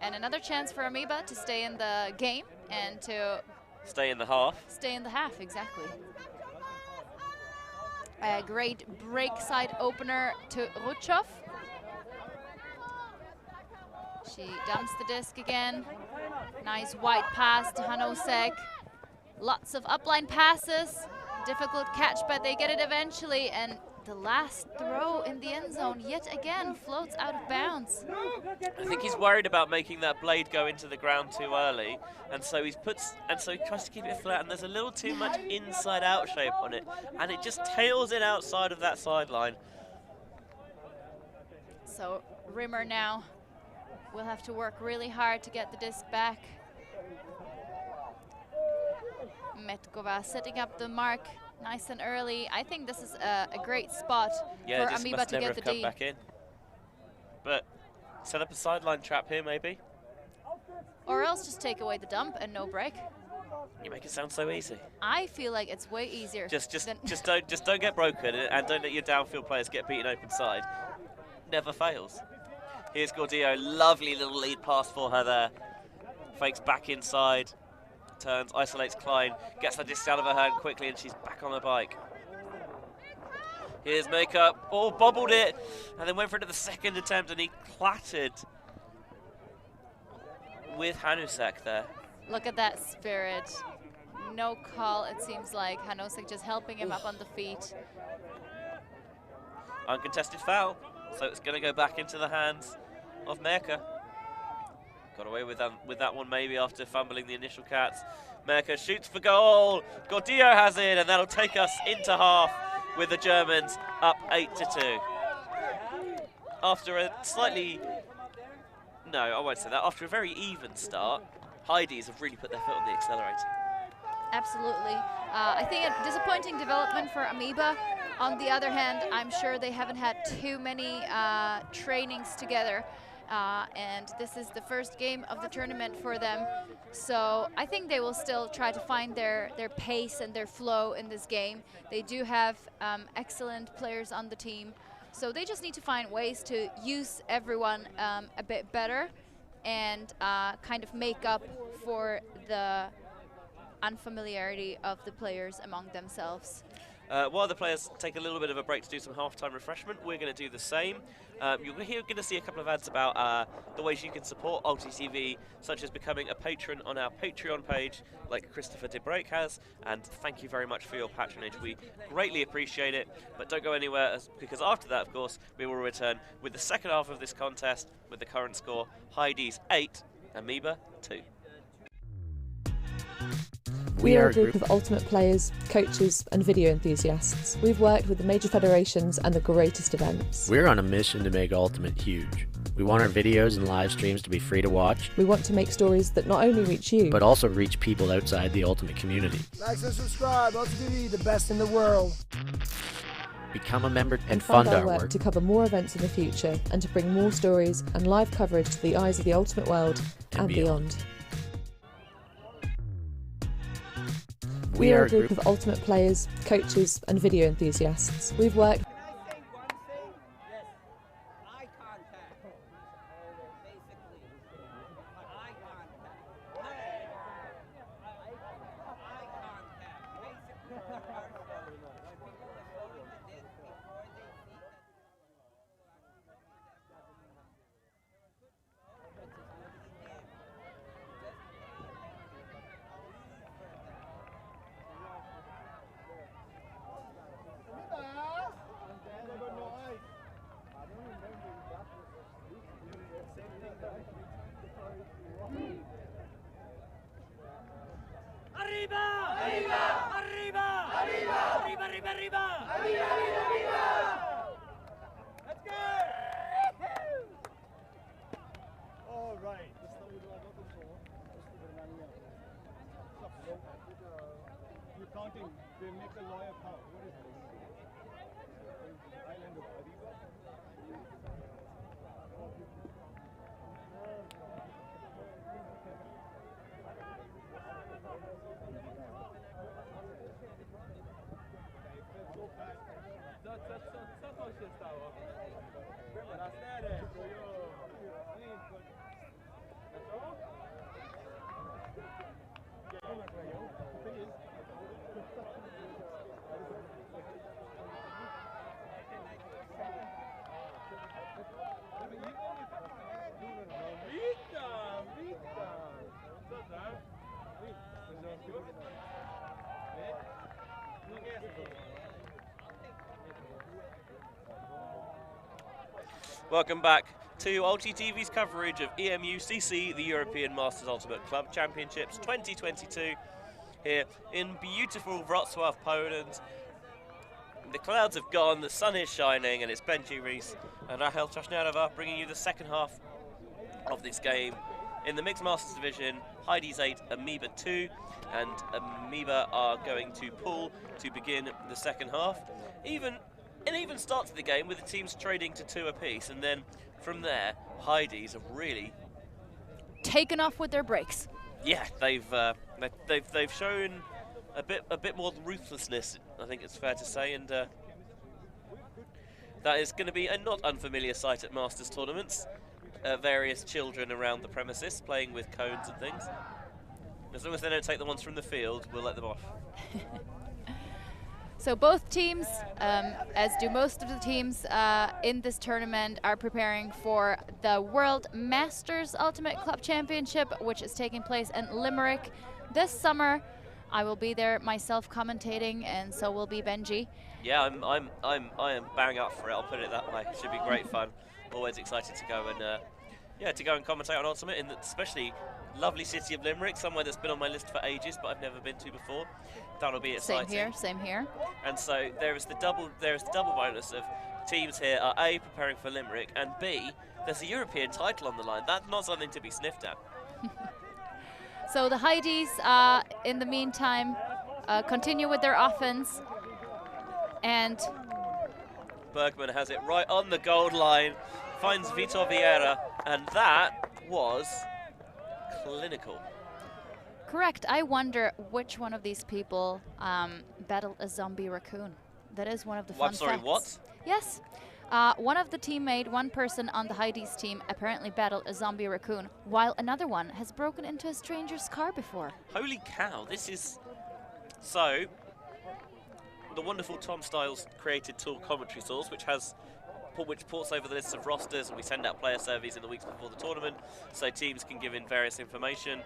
And another chance for Ameba to stay in the game and to stay in the half. Stay in the half, exactly. A great break side opener to Rutschov. She dumps the disc again. Nice wide pass to Hanosek. Lots of upline passes. Difficult catch, but they get it eventually. And the last throw in the end zone yet again floats out of bounds. I think he's worried about making that blade go into the ground too early, and so he tries to keep it flat, and there's a little too much inside-out shape on it, and it just tails it outside of that sideline. So Rimmer now will have to work really hard to get the disc back. Metkova setting up the mark nice and early. I think this is a great spot for Ameba to get the D. Back in. But set up a sideline trap here, maybe. Or else just take away the dump and no break. You make it sound so easy. I feel like it's way easier. Just don't get broken, and don't let your downfield players get beaten open side. Never fails. Here's Gordillo, lovely little lead pass for her there. Fakes back inside. Turns, isolates Klein, gets the disc out of her hand quickly, and she's back on the bike. Here's Makeup, oh, bobbled it, and then went for it at the second attempt, and he clattered with Hanusek there. Look at that spirit. No call, it seems like. Hanosek just helping him up on the feet. Uncontested foul, so it's going to go back into the hands of Merker. Got away with that one maybe after fumbling the initial catch. Merker shoots for goal. Gordillo has it, and that'll take us into half with the Germans up 8-2. After a slightly, no, I won't say that. After a very even start, Heidees have really put their foot on the accelerator. Absolutely. I think a disappointing development for Ameba. On the other hand, I'm sure they haven't had too many trainings together. And this is the first game of the tournament for them. So I think they will still try to find their pace and their flow in this game. They do have excellent players on the team. So they just need to find ways to use everyone a bit better and kind of make up for the unfamiliarity of the players among themselves. While the players take a little bit of a break to do some halftime refreshment, we're going to do the same. You're going to see a couple of ads about the ways you can support ULTI.TV, such as becoming a patron on our Patreon page, like Christopher DeBrake has, and thank you very much for your patronage. We greatly appreciate it, but don't go anywhere, because after that, of course, we will return with the second half of this contest with the current score, Heidees 8, Ameba 2. We are a group of ultimate players, coaches and video enthusiasts. We've worked with the major federations and the greatest events. We're on a mission to make Ultimate huge. We want our videos and live streams to be free to watch. We want to make stories that not only reach you, but also reach people outside the Ultimate community. Like and subscribe, ULTI.TV, the best in the world. become a member, and fund fund our our work to cover more events in the future and to bring more stories and live coverage to the eyes of the ultimate world and beyond. We are a group of ultimate players, coaches and video enthusiasts. We've worked Welcome back to ULTI.TV's coverage of EMUCC, the European Masters Ultimate Club Championships 2022, here in beautiful Wrocław, Poland. The clouds have gone, the sun is shining, and it's Benji Rees and Rahel Trashnerova bringing you the second half of this game. In the Mixed Masters Division, Heidees 8, Ameba 2, and Ameba are going to pull to begin the second half. An even start to the game with the teams trading to 2 apiece, and then from there, Heidees have really taken off with their breaks. Yeah, they've shown a bit more ruthlessness, I think it's fair to say, and that is going to be a not unfamiliar sight at Masters tournaments. Various children around the premises playing with cones and things. As long as they don't take the ones from the field, we'll let them off. So both teams, as do most of the teams in this tournament, are preparing for the World Masters Ultimate Club Championship, which is taking place in Limerick this summer. I will be there myself commentating, and so will be Benji. Yeah, I am bang up for it. I'll put it that way. It should be great fun. Always excited to go and commentate on Ultimate in the especially lovely city of Limerick, somewhere that's been on my list for ages, but I've never been to before. That'll be exciting. Same here. And so there is the double bonus of teams here are A, preparing for Limerick, and B, there's a European title on the line. That's not something to be sniffed at. So the Heidees, in the meantime, continue with their offense, and Bergman has it right on the gold line, finds Vitor Vieira, and that was clinical. Correct. I wonder which one of these people battled a zombie raccoon. That is one of the fun I'm sorry, facts. what? Yes. One person on the Heidees team apparently battled a zombie raccoon, while another one has broken into a stranger's car before. Holy cow, this is... So, the wonderful Tom Styles created tool Commentary Source, which ports over the lists of rosters, and we send out player surveys in the weeks before the tournament, so teams can give in various information.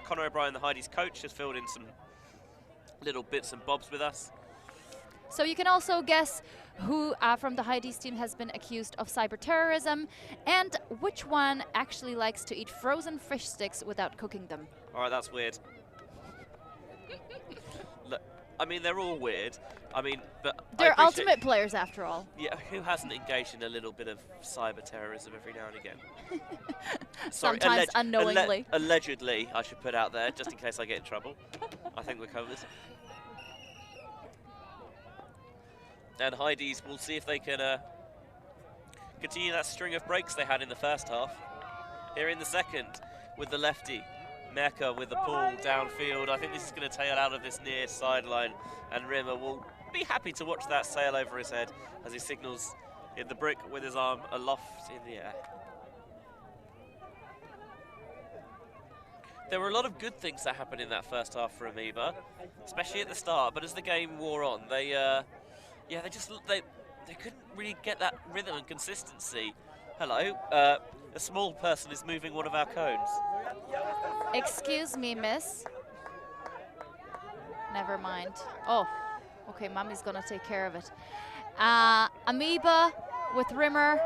Conor O'Brien, the Heidees coach, has filled in some little bits and bobs with us. So you can also guess who from the Heidees team has been accused of cyber terrorism, and which one actually likes to eat frozen fish sticks without cooking them. All right, that's weird. Look, I mean, they're all weird. I mean, but they're ultimate players after all. Yeah, who hasn't engaged in a little bit of cyber terrorism every now and again? Sorry, sometimes unknowingly. Allegedly, I should put out there, just in case I get in trouble. I think we'll cover this. And Heidees will see if they can continue that string of breaks they had in the first half. Here in the second with the lefty. Mecca with the pull downfield. I think this is going to tail out of this near sideline, and Rimmer will be happy to watch that sail over his head as he signals in the brick with his arm aloft in the air. There were a lot of good things that happened in that first half for Ameba, especially at the start, but as the game wore on, they couldn't really get that rhythm and consistency. Hello, a small person is moving one of our cones. Excuse me, miss. Never mind. Oh, okay, mommy's gonna take care of it. Ameba with Rimmer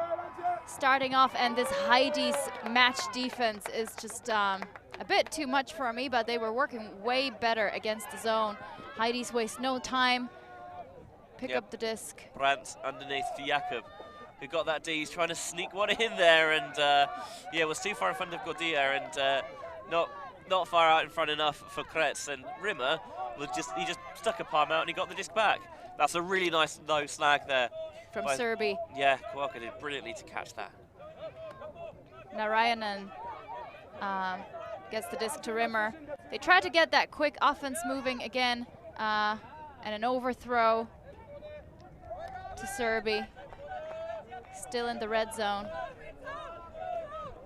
starting off, and this Heidees match defense is just a bit too much for Ameba. They were working way better against the zone. Heidees waste no time. Pick up the disc. Brandt underneath to Jakob, who got that D. He's trying to sneak one in there, and was too far in front of Gordia, and not far out in front enough for Kretz. And Rimmer was just stuck a palm out and he got the disc back. That's a really nice low snag there from Frisbee. Yeah, Kowalka did brilliantly to catch that. Narayanan gets the disc to Rimmer. They try to get that quick offense moving again, and an overthrow to Serbi. Still in the red zone.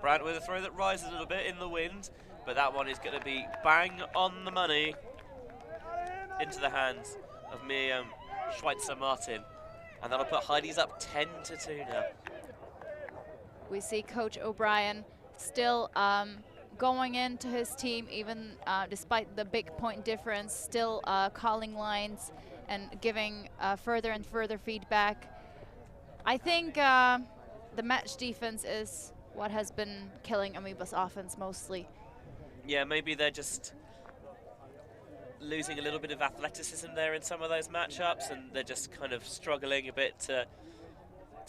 Brandt with a throw that rises a little bit in the wind, but that one is going to be bang on the money into the hands of Miriam Schweitzer-Martin, and that'll put Heidees up 10-2 now. We see Coach O'Brien still going into his team, even despite the big point difference, still calling lines and giving further and further feedback. I think the match defense is what has been killing Amoeba's offense mostly. Yeah, maybe they're just losing a little bit of athleticism there in some of those matchups, and they're just kind of struggling a bit to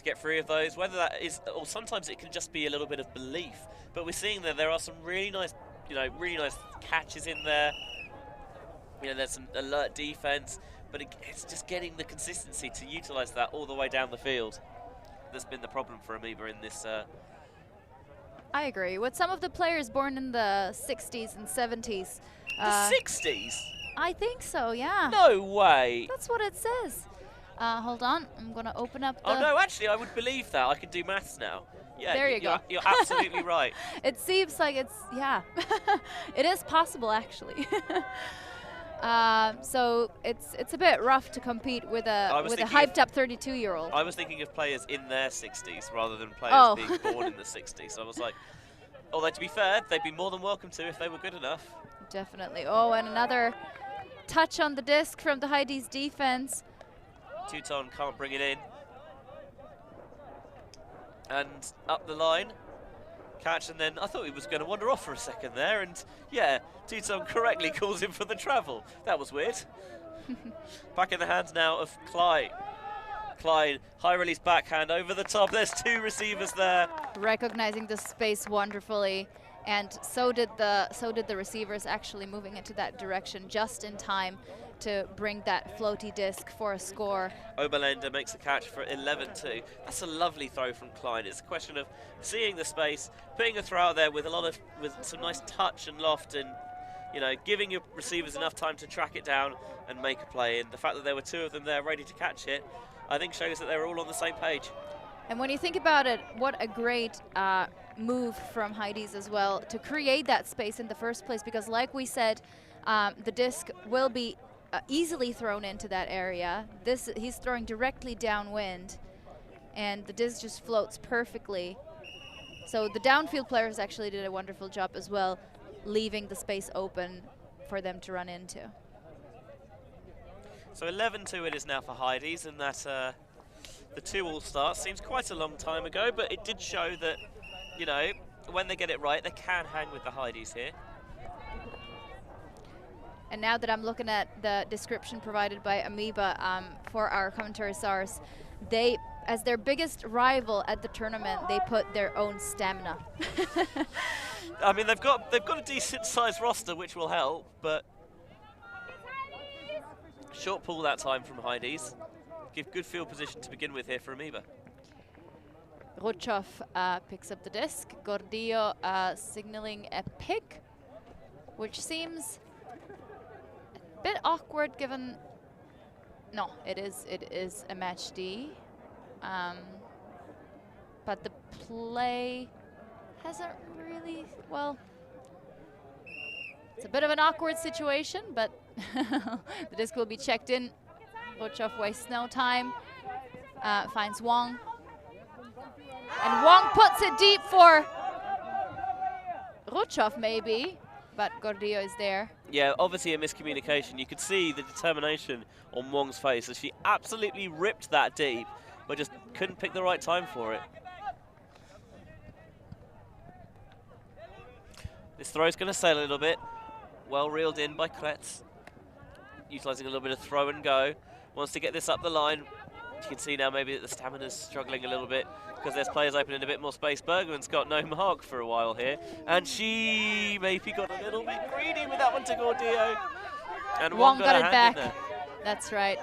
get free of those. Whether that is, or sometimes it can just be a little bit of belief. But we're seeing that there are some really nice, really nice catches in there. There's some alert defense, but it's just getting the consistency to utilize that all the way down the field that's been the problem for Ameba in this. I agree. With some of the players born in the 60s and 70s. The 60s? I think so, yeah. No way. That's what it says. Hold on, I'm gonna open up the... Oh no, actually I would believe that. I can do maths now. Yeah, there you go. You're absolutely right. It seems like it's, yeah. It is possible, actually. So it's a bit rough to compete with a hyped-up 32-year-old. I was thinking of players in their 60s rather than players being born in the 60s. So I was like, although to be fair, they'd be more than welcome to if they were good enough. Definitely. Oh, and another touch on the disc from the Heidees defense. Teuton can't bring it in. And up the line. Catch, and then I thought he was going to wander off for a second there, and yeah, Teuton correctly calls him for the travel. That was weird. Back in the hands now of Clyde. Clyde, high release backhand over the top. There's two receivers there. Recognizing the space wonderfully, and so did the receivers, actually moving into that direction just in time to bring that floaty disc for a score. Oberländer makes a catch for 11-2. That's a lovely throw from Clyde. It's a question of seeing the space, putting a throw out there with some nice touch and loft, and giving your receivers enough time to track it down and make a play. And the fact that there were two of them there ready to catch it, I think shows that they were all on the same page. And when you think about it, what a great move from Heidees as well to create that space in the first place, because like we said, the disc will be easily thrown into that area. He's throwing directly downwind, and the disc just floats perfectly. So the downfield players actually did a wonderful job as well, leaving the space open for them to run into. So 11-2 it is now for Heidees, and that the 2 all-starts seems quite a long time ago, but it did show that, when they get it right, they can hang with the Heidees here. And now that I'm looking at the description provided by Ameba for our commentary stars, they, as their biggest rival at the tournament, they put their own stamina. I mean, they've got a decent sized roster, which will help, but short pull that time from Heidees. give good field position to begin with here for Ameba. Rutschov picks up the disc. Gordillo signaling a pick, which seems a bit awkward given. No, it is a match D, but the play hasn't really, well, it's a bit of an awkward situation, but the disc will be checked in. Rutschov wastes no time, finds Wong. And Wong puts it deep for Rutschov maybe, but Gordillo is there. Yeah, obviously a miscommunication. You could see the determination on Wong's face as she absolutely ripped that deep, but just couldn't pick the right time for it. This throw's going to sail a little bit. Well reeled in by Kretz. Utilising a little bit of throw and go. Wants to get this up the line. You can see now maybe that the stamina's struggling a little bit because there's players opening a bit more space. Bergman's got no mark for a while here. And she maybe got a little bit greedy with that one to Gordillo. And Wong got it back. That's right.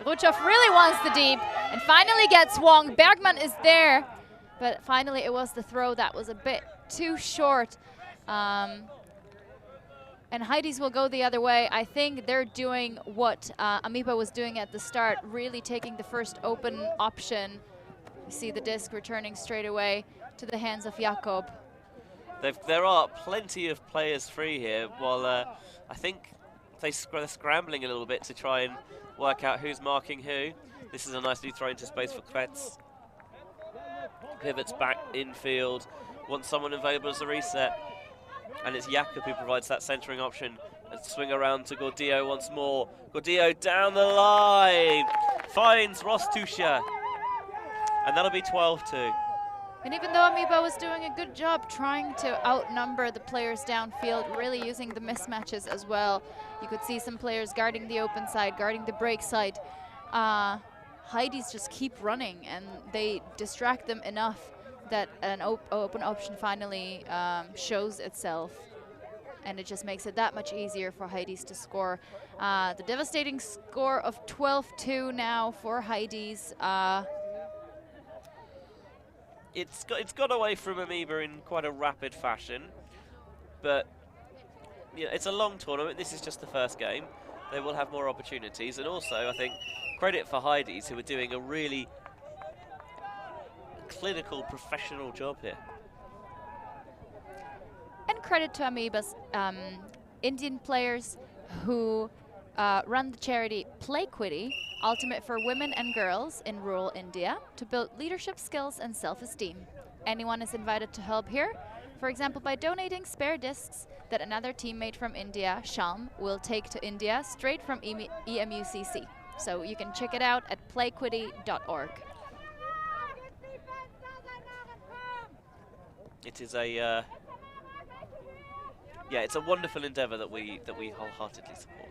Rutschov really wants the deep and finally gets Wong. Bergman is there, but finally it was the throw that was a bit too short. And Heidees will go the other way. I think they're doing what Ameba was doing at the start, really taking the first open option. You see the disc returning straight away to the hands of Jakob. There are plenty of players free here, while I think they're scrambling a little bit to try and work out who's marking who. This is a nicely thrown into space for Kretz. Pivots back infield, wants someone available as a reset. And it's Jakob who provides that centering option. And swing around to Gordillo once more. Gordillo down the line. Finds Rostusha. And that'll be 12-2. And even though Ameba was doing a good job trying to outnumber the players downfield, really using the mismatches as well. You could see some players guarding the open side, guarding the break side. Heidees just keep running and they distract them enough that an open option finally shows itself, and it just makes it that much easier for Heidees to score. The devastating score of 12-2 now for Heidees. It's got away from Ameba in quite a rapid fashion, but you know, it's a long tournament. This is just the first game. They will have more opportunities, and also I think credit for Heidees, who are doing a really clinical, professional job here. And credit to Ameba's Indian players who run the charity Play Quiddy, ultimate for women and girls in rural India, to build leadership skills and self-esteem. Anyone is invited to help here, for example by donating spare discs that another teammate from India, Shalm, will take to India straight from EMUCC. So you can check it out at playquiddy.org. It is a yeah, it's a wonderful endeavour that we wholeheartedly support.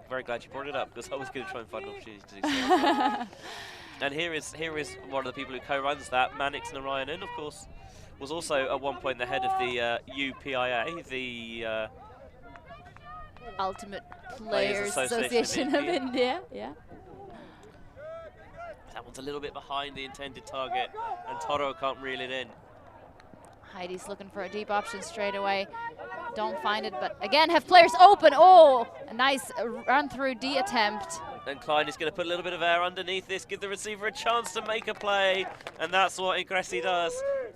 Very glad you brought it up because I was going to try and find an opportunity to do so. And here is one of the people who co-runs that, Madx Narayanan, of course, was also at one point the head of the UPIA, the Ultimate Players Association of India. Yeah. That one's a little bit behind the intended target, and Toro can't reel it in. Heidees looking for a deep option straight away. Don't find it, but again, have players open. Oh, a nice run through D attempt. And Klein is going to put a little bit of air underneath this, give the receiver a chance to make a play, and that's what Ingressi does.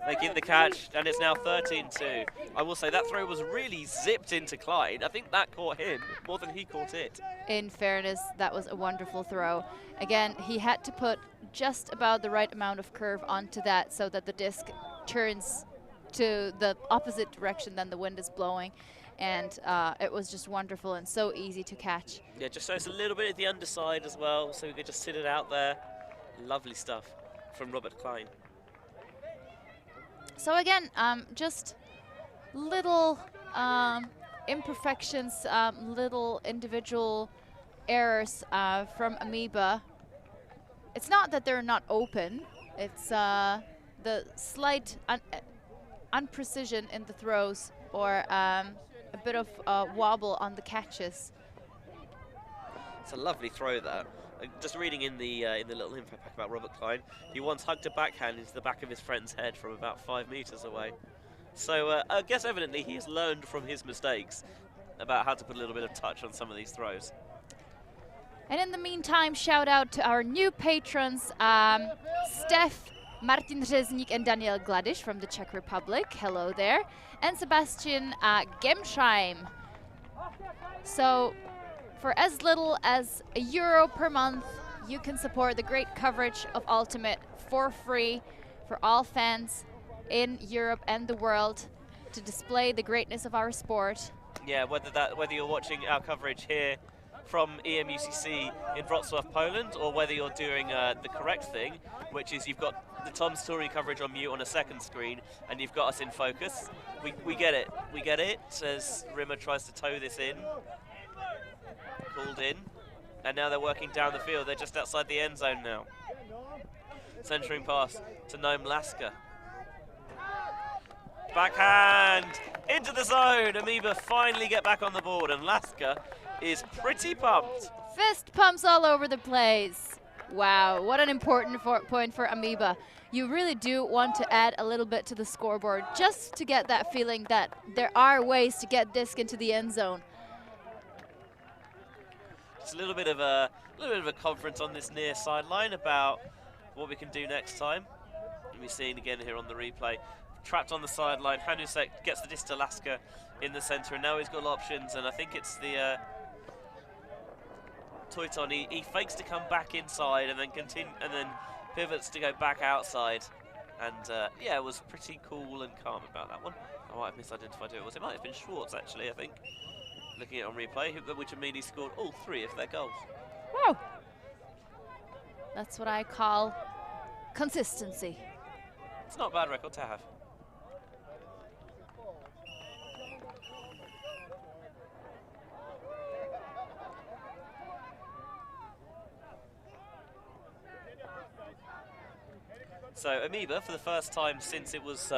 Making the catch, and it's now 13-2. I will say that throw was really zipped into Klein. I think that caught him more than he caught it. In fairness, that was a wonderful throw. Again, he had to put just about the right amount of curve onto that so that the disc turns to the opposite direction than the wind is blowing. And it was just wonderful and so easy to catch. Yeah, just so it's a little bit at the underside as well, so we could just sit it out there. Lovely stuff from Robert Klein. So again, just little imperfections, little individual errors from Ameba. It's not that they're not open, it's the slight unprecision in the throws or a bit of wobble on the catches. It's a lovely throw there. Just reading in the little info pack about Robert Klein, he once hugged a backhand into the back of his friend's head from about 5 meters away. So I guess evidently he has learned from his mistakes about how to put a little bit of touch on some of these throws. And in the meantime, shout out to our new patrons, Steph, Martin Rzeznik and Daniel Gladish from the Czech Republic. Hello there. And Sebastian Gemsheim. So for as little as €1 per month, you can support the great coverage of Ultimate for free for all fans in Europe and the world to display the greatness of our sport. Yeah, whether you're watching our coverage here from EMUCC in Wrocław, Poland, or whether you're doing the correct thing, which is you've got the Tom Story coverage on mute on a second screen, and you've got us in focus. We get it. We get it, as Rimmer tries to toe this in. Called in. And now they're working down the field. They're just outside the end zone now. Centering pass to Noam Lasker. Backhand into the zone. Ameba finally get back on the board, and Lasker is pretty pumped. Fist pumps all over the place. Wow, what an important point for Ameba. You really do want to add a little bit to the scoreboard just to get that feeling that there are ways to get disc into the end zone. Just a little bit of a conference on this near sideline about what we can do next time. We'll be seeing again here on the replay. Trapped on the sideline, Hanusek gets the disc to Lasker in the centre, and now he's got options, and I think it's the Toiton. He fakes to come back inside and then pivots to go back outside, and yeah, it was pretty cool and calm about that one. I might have misidentified who it was. It might have been Schwartz actually, I think. Looking at it on replay, which immediately scored all 3 of their goals. Wow. That's what I call consistency. It's not a bad record to have. So Ameba, for the first time since it was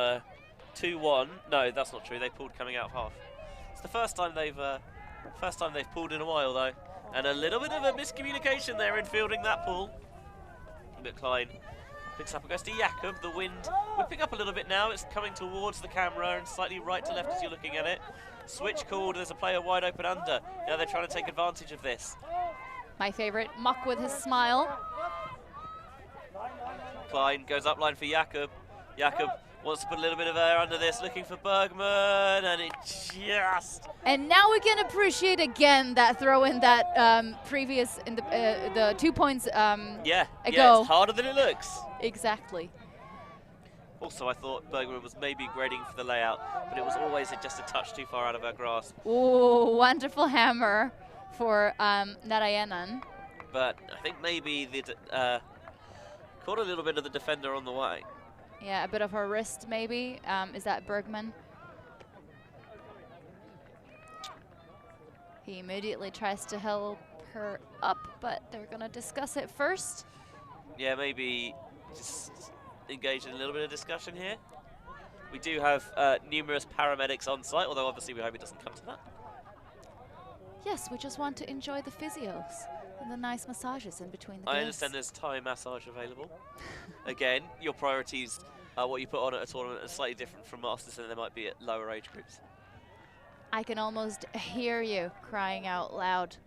2-1. No, that's not true. They pulled coming out of half. It's the first time they've pulled in a while though, and a little bit of a miscommunication there in fielding that pull. But Klein picks up, goes to Jakob. The wind whipping up a little bit now. It's coming towards the camera and slightly right to left as you're looking at it. Switch called. There's a player wide open under. Now they're trying to take advantage of this. My favorite, Mock with his smile. Klein goes up line for Jakob. Jakob wants to put a little bit of air under this, looking for Bergman, and it just... And now we can appreciate again that throw in that previous, in the 2 points ago. Yeah, it's harder than it looks. Exactly. Also, I thought Bergman was maybe grading for the layout, but it was always just a touch too far out of her grasp. Ooh, wonderful hammer for Narayanan. But I think maybe the caught a little bit of the defender on the way. Yeah, a bit of her wrist maybe. Is that Bergman? He immediately tries to help her up, but they're gonna discuss it first. Yeah, maybe just engage in a little bit of discussion here. We do have numerous paramedics on site, although obviously we hope it doesn't come to that. Yes, we just want to enjoy the physios and the nice massages in between the I games. understand there's Thai massage available. Again, your priorities, what you put on at a tournament, are slightly different from Masters than they might be at lower age groups. I can almost hear you crying out loud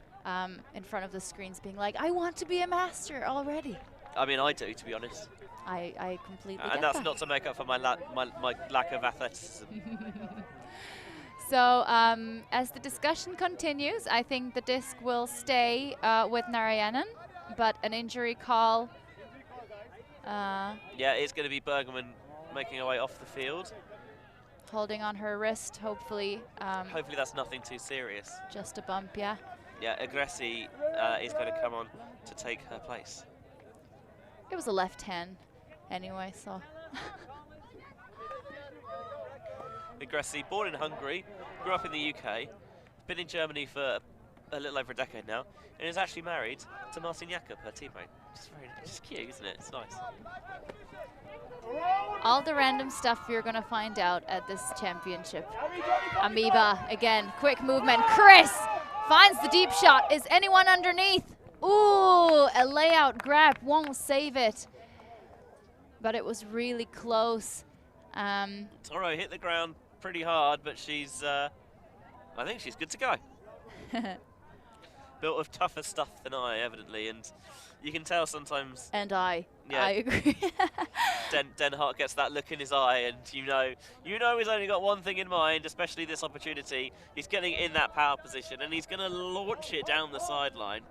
in front of the screens, being like, I want to be a master already. I mean, I do, to be honest. I completely get And that's that. not to make up for my lack of athleticism. So as the discussion continues, I think the disc will stay with Narayanan, but an injury call. Yeah, it's going to be Bergman making her way off the field. Holding on her wrist, hopefully. Hopefully that's nothing too serious. Just a bump, yeah. Yeah, Agressi is going to come on to take her place. It was a left hand anyway, so. Agressi, born in Hungary, grew up in the UK, been in Germany for a little over a decade now, and is actually married to Martin Jakob, her teammate. Just cute, isn't it? It's nice. All the random stuff you're going to find out at this championship. Ameba, again, quick movement. Chris finds the deep shot. Is anyone underneath? Ooh, a layout grab, won't save it. But it was really close. Toro hit the ground pretty hard, but she's, I think she's good to go. Built of tougher stuff than I, evidently, and you can tell sometimes. And I Yeah. agree. Den Hart gets that look in his eye, and you know he's only got one thing in mind, especially this opportunity. He's getting in that power position, and he's going to launch it down the sideline.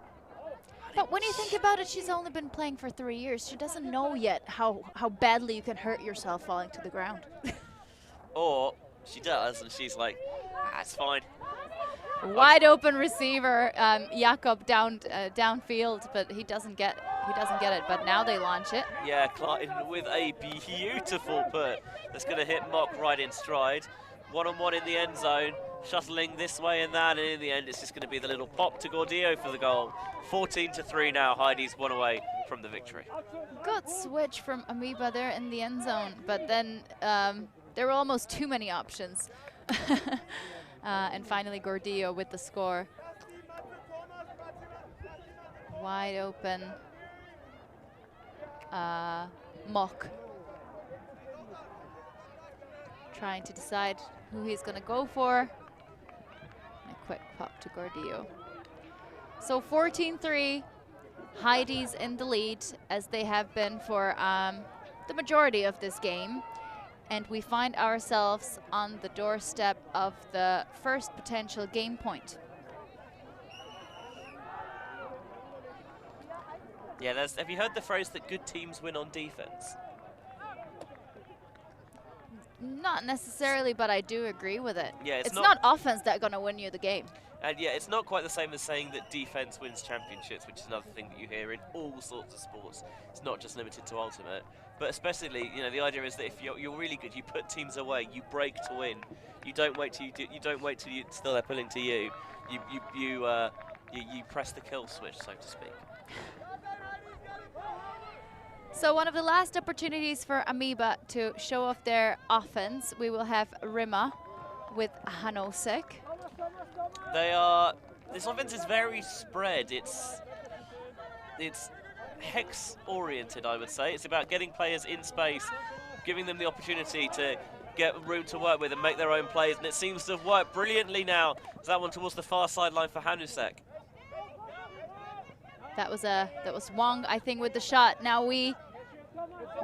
But when you think about it, she's only been playing for 3 years. She doesn't know yet how badly you can hurt yourself falling to the ground. Or she does, and she's like, it's fine. Wide open receiver, Jakob downfield, but he doesn't get it. But now they launch it. Yeah, Clark with a beautiful put that's going to hit Mock right in stride. One-on-one in the end zone, shuttling this way and that, and in the end it's just going to be the little pop to Gordillo for the goal. 14-3 now, Heidees 1 away from the victory. Good switch from Ameba there in the end zone, but then there were almost too many options. And finally Gordillo with the score. Wide open. Mock. Trying to decide who he's going to go for. And a quick pop to Gordillo. So 14-3, Heidees in the lead, as they have been for the majority of this game. And we find ourselves on the doorstep of the first potential game point. Yeah, have you heard the phrase that good teams win on defense? Not necessarily, but I do agree with it. Yeah, it's not offense that's going to win you the game. And yeah, it's not quite the same as saying that defense wins championships, which is another thing that you hear in all sorts of sports. It's not just limited to Ultimate. But especially, you know, the idea is that if you're really good, you put teams away, you break to win. You don't wait till till they're pulling to you. You press the kill switch, so to speak. So one of the last opportunities for Ameba to show off their offense, we will have Rima with Hanosek. This offense is very spread. It's hex-oriented, I would say. It's about getting players in space, giving them the opportunity to get room to work with and make their own plays, and it seems to have worked brilliantly now. That one towards the far sideline for Hanosek. That was Wong, I think, with the shot. Now we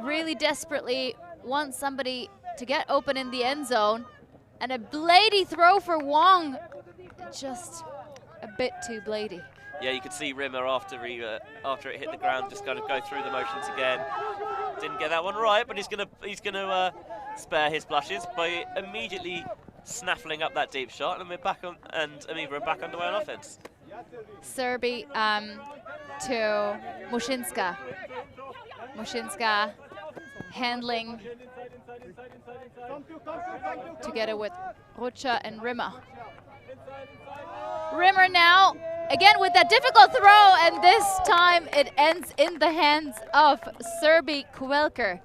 really desperately want somebody to get open in the end zone, and a blady throw for Wong. Just a bit too blady. Yeah, you could see Rimmer after it hit the ground just kind of go through the motions again. Didn't get that one right, but he's gonna spare his blushes by immediately snaffling up that deep shot, and we're back on, and Ameba are back underway on offense. Serbi to Mushinska. Mushinska handling together with Rucha and Rimmer. Rimmer now, again with that difficult throw, and this time it ends in the hands of Serbi Kuelker.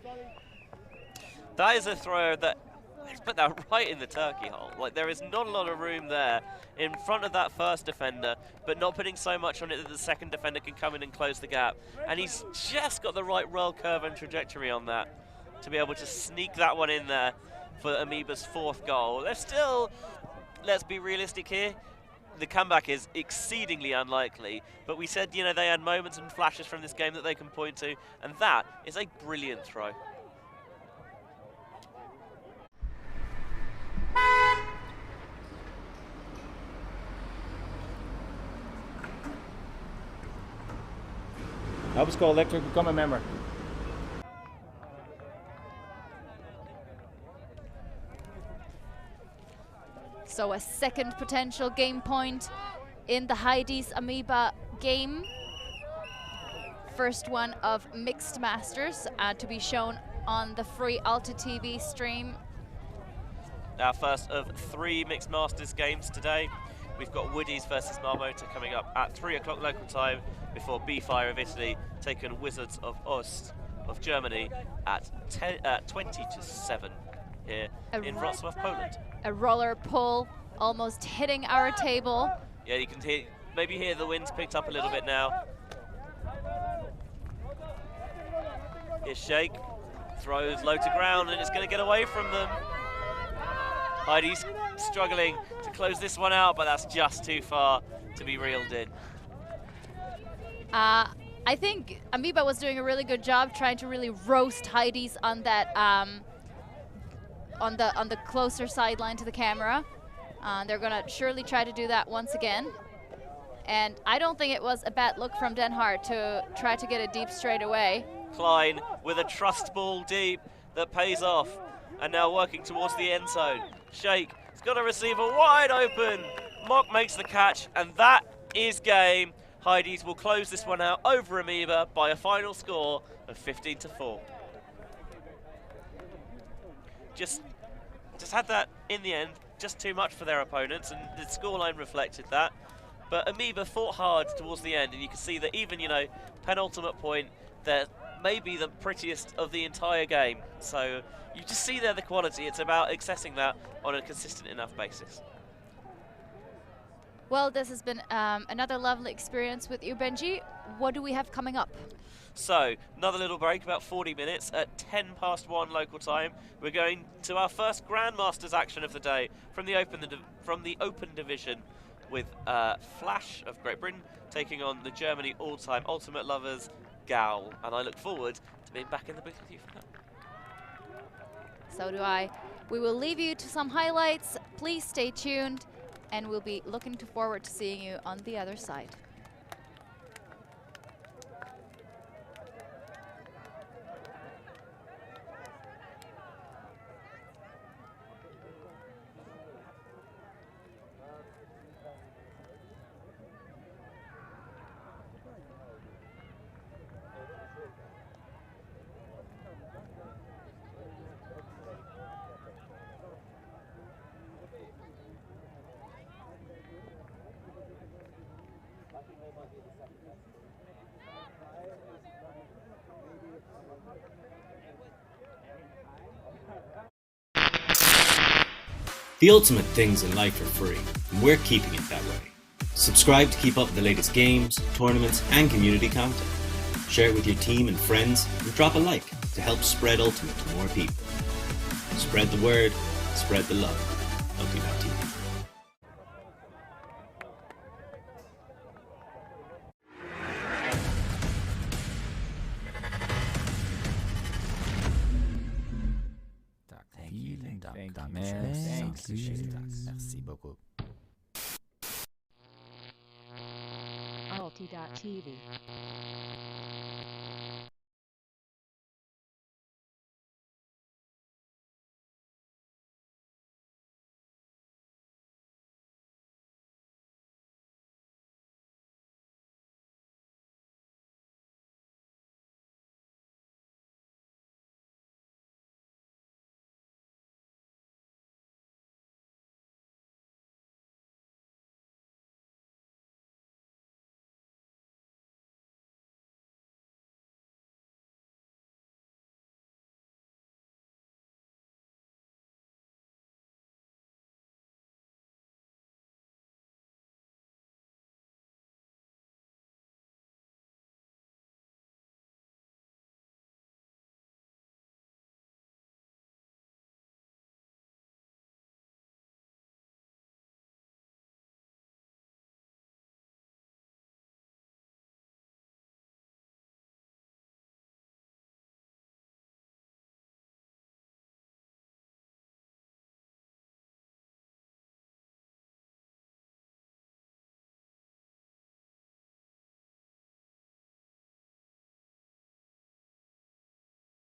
That is a throw that, let's put that right in the turkey hole. Like, there is not a lot of room there in front of that first defender, but not putting so much on it that the second defender can come in and close the gap. And he's just got the right roll curve and trajectory on that to be able to sneak that one in there for Ameba's fourth goal. They're still, let's be realistic here, the comeback is exceedingly unlikely, but we said, you know, they had moments and flashes from this game that they can point to, and that is a brilliant throw. Nova Scotia Electric, become a member. So a second potential game point in the Heidees Ameba game. First one of Mixed Masters to be shown on the free ULTI.TV stream. Our first of 3 Mixed Masters games today. We've got Woodies versus Marmota coming up at 3 o'clock local time before B-Fire of Italy taking Wizards of Ost of Germany at 20-7 here in Wrocław, Poland. A roller pull almost hitting our table. Yeah, you can maybe hear the wind's picked up a little bit now. Here's Shake, throws low to ground, and it's going to get away from them. Heidees struggling to close this one out, but that's just too far to be reeled in. I think Ameba was doing a really good job trying to really roast Heidees on that on the closer sideline to the camera. They're gonna surely try to do that once again. And I don't think it was a bad look from Den Haag to try to get a deep straight away. Klein with a trust ball deep that pays off, and now working towards the end zone. Shake has got a receiver wide open. Mock makes the catch, and that is game. Heidees will close this one out over Ameba by a final score of 15-4. Just had that in the end, just too much for their opponents, and the scoreline reflected that. But Ameba fought hard towards the end, and you can see that even, you know, penultimate point, they're maybe the prettiest of the entire game. So you just see there the quality. It's about accessing that on a consistent enough basis. Well, this has been another lovely experience with you, Benji. What do we have coming up? So, another little break, about 40 minutes at 1:10 local time. We're going to our first Grandmasters action of the day from the Open Division with Flash of Great Britain taking on the Germany all-time Ultimate Lovers, Gal. And I look forward to being back in the booth with you for that. So do I. We will leave you to some highlights. Please stay tuned, and we'll be looking forward to seeing you on the other side. The ultimate things in life are free, and we're keeping it that way. Subscribe to keep up with the latest games, tournaments, and community content. Share it with your team and friends, and drop a like to help spread Ultimate to more people. Spread the word, spread the love. ULTI.TV. Merci beaucoup. ULTI.TV.